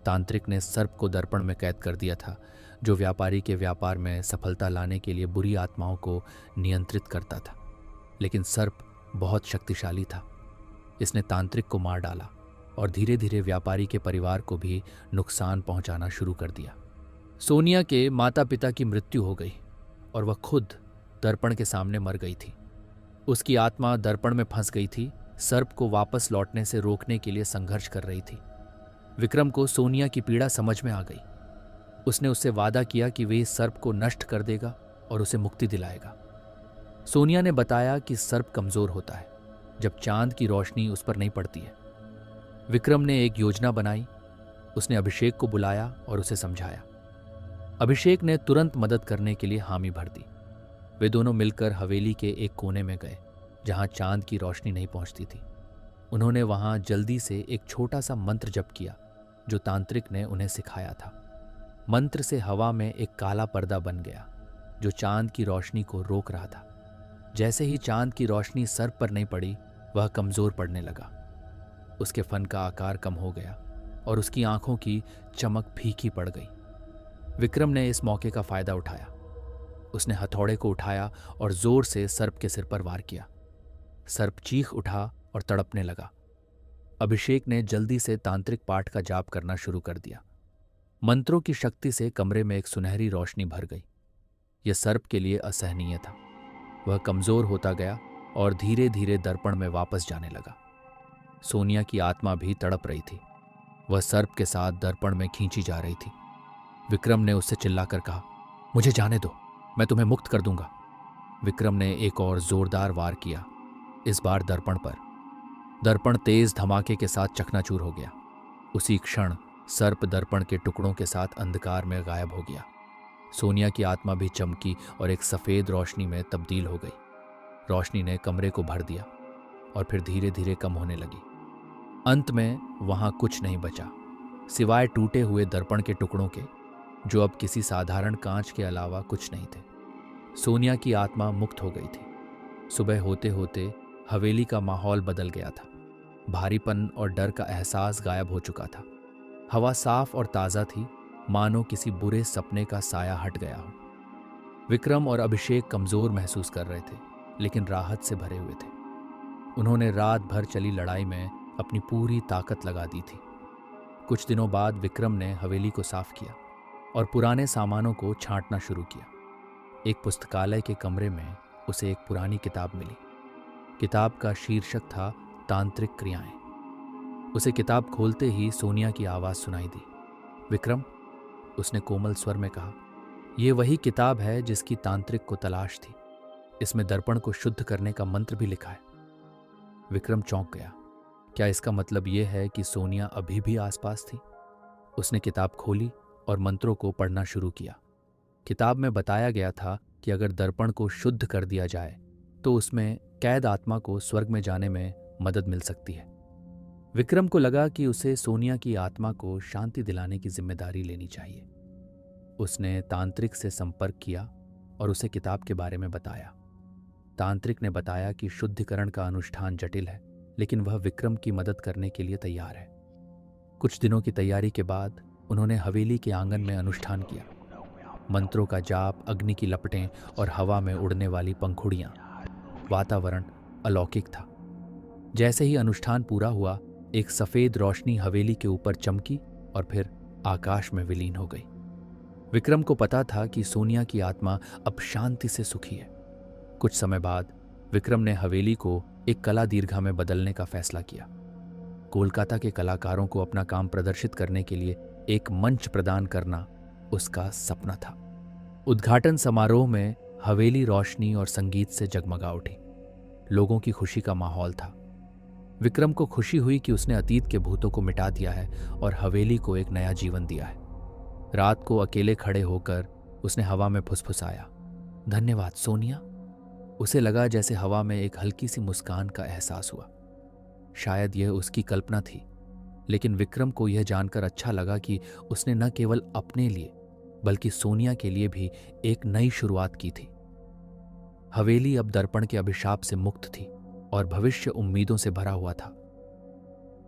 तांत्रिक ने सर्प को दर्पण में कैद कर दिया था, जो व्यापारी के व्यापार में सफलता लाने के लिए बुरी आत्माओं को नियंत्रित करता था। लेकिन सर्प बहुत शक्तिशाली था। इसने तांत्रिक को मार डाला और धीरे धीरे व्यापारी के परिवार को भी नुकसान पहुंचाना शुरू कर दिया। सोनिया के माता पिता की मृत्यु हो गई और वह खुद दर्पण के सामने मर गई थी। उसकी आत्मा दर्पण में फंस गई थी, सर्प को वापस लौटने से रोकने के लिए संघर्ष कर रही थी। विक्रम को सोनिया की पीड़ा समझ में आ गई। उसने उससे वादा किया कि वह इस सर्प को नष्ट कर देगा और उसे मुक्ति दिलाएगा। सोनिया ने बताया कि सर्प कमजोर होता है जब चांद की रोशनी उस पर नहीं पड़ती है। विक्रम ने एक योजना बनाई। उसने अभिषेक को बुलाया और उसे समझाया। अभिषेक ने तुरंत मदद करने के लिए हामी भर दी। वे दोनों मिलकर हवेली के एक कोने में गए जहां चांद की रोशनी नहीं पहुंचती थी। उन्होंने वहां जल्दी से एक छोटा सा मंत्र जप किया जो तांत्रिक ने उन्हें सिखाया था। मंत्र से हवा में एक काला पर्दा बन गया जो चांद की रोशनी को रोक रहा था। जैसे ही चांद की रोशनी सर्प पर नहीं पड़ी, वह कमजोर पड़ने लगा। उसके फन का आकार कम हो गया और उसकी आंखों की चमक फीकी पड़ गई। विक्रम ने इस मौके का फायदा उठाया। उसने हथौड़े को उठाया और जोर से सर्प के सिर पर वार किया। सर्प चीख उठा और तड़पने लगा। अभिषेक ने जल्दी से तांत्रिक पाठ का जाप करना शुरू कर दिया। मंत्रों की शक्ति से कमरे में एक सुनहरी रोशनी भर गई। यह सर्प के लिए असहनीय था। वह कमजोर होता गया और धीरे धीरे दर्पण में वापस जाने लगा। सोनिया की आत्मा भी तड़प रही थी। वह सर्प के साथ दर्पण में खींची जा रही थी। विक्रम ने उससे चिल्लाकर कहा, मुझे जाने दो, मैं तुम्हें मुक्त कर दूंगा। विक्रम ने एक और जोरदार वार किया, इस बार दर्पण पर। दर्पण तेज धमाके के साथ चकनाचूर हो गया। उसी क्षण सर्प दर्पण के टुकड़ों के साथ अंधकार में गायब हो गया। सोनिया की आत्मा भी चमकी और एक सफेद रोशनी में तब्दील हो गई। रोशनी ने कमरे को भर दिया और फिर धीरे धीरे कम होने लगी। अंत में वहां कुछ नहीं बचा सिवाय टूटे हुए दर्पण के टुकड़ों के, जो अब किसी साधारण कांच के अलावा कुछ नहीं थे। सोनिया की आत्मा मुक्त हो गई थी। सुबह होते होते हवेली का माहौल बदल गया था। भारीपन और डर का एहसास गायब हो चुका था। हवा साफ और ताज़ा थी, मानो किसी बुरे सपने का साया हट गया हो। विक्रम और अभिषेक कमज़ोर महसूस कर रहे थे, लेकिन राहत से भरे हुए थे। उन्होंने रात भर चली लड़ाई में अपनी पूरी ताकत लगा दी थी। कुछ दिनों बाद विक्रम ने हवेली को साफ किया और पुराने सामानों को छांटना शुरू किया। एक पुस्तकालय के कमरे में उसे एक पुरानी किताब मिली। किताब का शीर्षक था तांत्रिक क्रियाएं। उसे किताब खोलते ही सोनिया की आवाज सुनाई दी। विक्रम, उसने कोमल स्वर में कहा, यह वही किताब है जिसकी तांत्रिक को तलाश थी। इसमें दर्पण को शुद्ध करने का मंत्र भी लिखा है। विक्रम चौंक गया। क्या इसका मतलब यह है कि सोनिया अभी भी आसपास थी? उसने किताब खोली और मंत्रों को पढ़ना शुरू किया। किताब में बताया गया था कि अगर दर्पण को शुद्ध कर दिया जाए तो उसमें कैद आत्मा को स्वर्ग में जाने में मदद मिल सकती है। विक्रम को लगा कि उसे सोनिया की आत्मा को शांति दिलाने की जिम्मेदारी लेनी चाहिए। उसने तांत्रिक से संपर्क किया और उसे किताब के बारे में बताया। तांत्रिक ने बताया कि शुद्धिकरण का अनुष्ठान जटिल है, लेकिन वह विक्रम की मदद करने के लिए तैयार है। कुछ दिनों की तैयारी के बाद उन्होंने हवेली के आंगन में अनुष्ठान किया। मंत्रों का जाप, अग्नि की लपटें और हवा में उड़ने वाली पंखुड़ियां। वातावरण अलौकिक था। जैसे ही अनुष्ठान पूरा हुआ, एक सफेद रोशनी हवेली के ऊपर चमकी और फिर आकाश में विलीन हो गई। विक्रम को पता था कि सोनिया की आत्मा अब शांति से सुखी है। कुछ समय बाद विक्रम ने हवेली को एक कला दीर्घा में बदलने का फैसला किया। कोलकाता के कलाकारों को अपना काम प्रदर्शित करने के लिए एक मंच प्रदान करना उसका सपना था। उद्घाटन समारोह में हवेली रोशनी और संगीत से जगमगा उठी। लोगों की खुशी का माहौल था। विक्रम को खुशी हुई कि उसने अतीत के भूतों को मिटा दिया है और हवेली को एक नया जीवन दिया है। रात को अकेले खड़े होकर उसने हवा में फुसफुसाया, धन्यवाद सोनिया। उसे लगा जैसे हवा में एक हल्की सी मुस्कान का एहसास हुआ। शायद यह उसकी कल्पना थी, लेकिन विक्रम को यह जानकर अच्छा लगा कि उसने न केवल अपने लिए बल्कि सोनिया के लिए भी एक नई शुरुआत की थी। हवेली अब दर्पण के अभिशाप से मुक्त थी और भविष्य उम्मीदों से भरा हुआ था।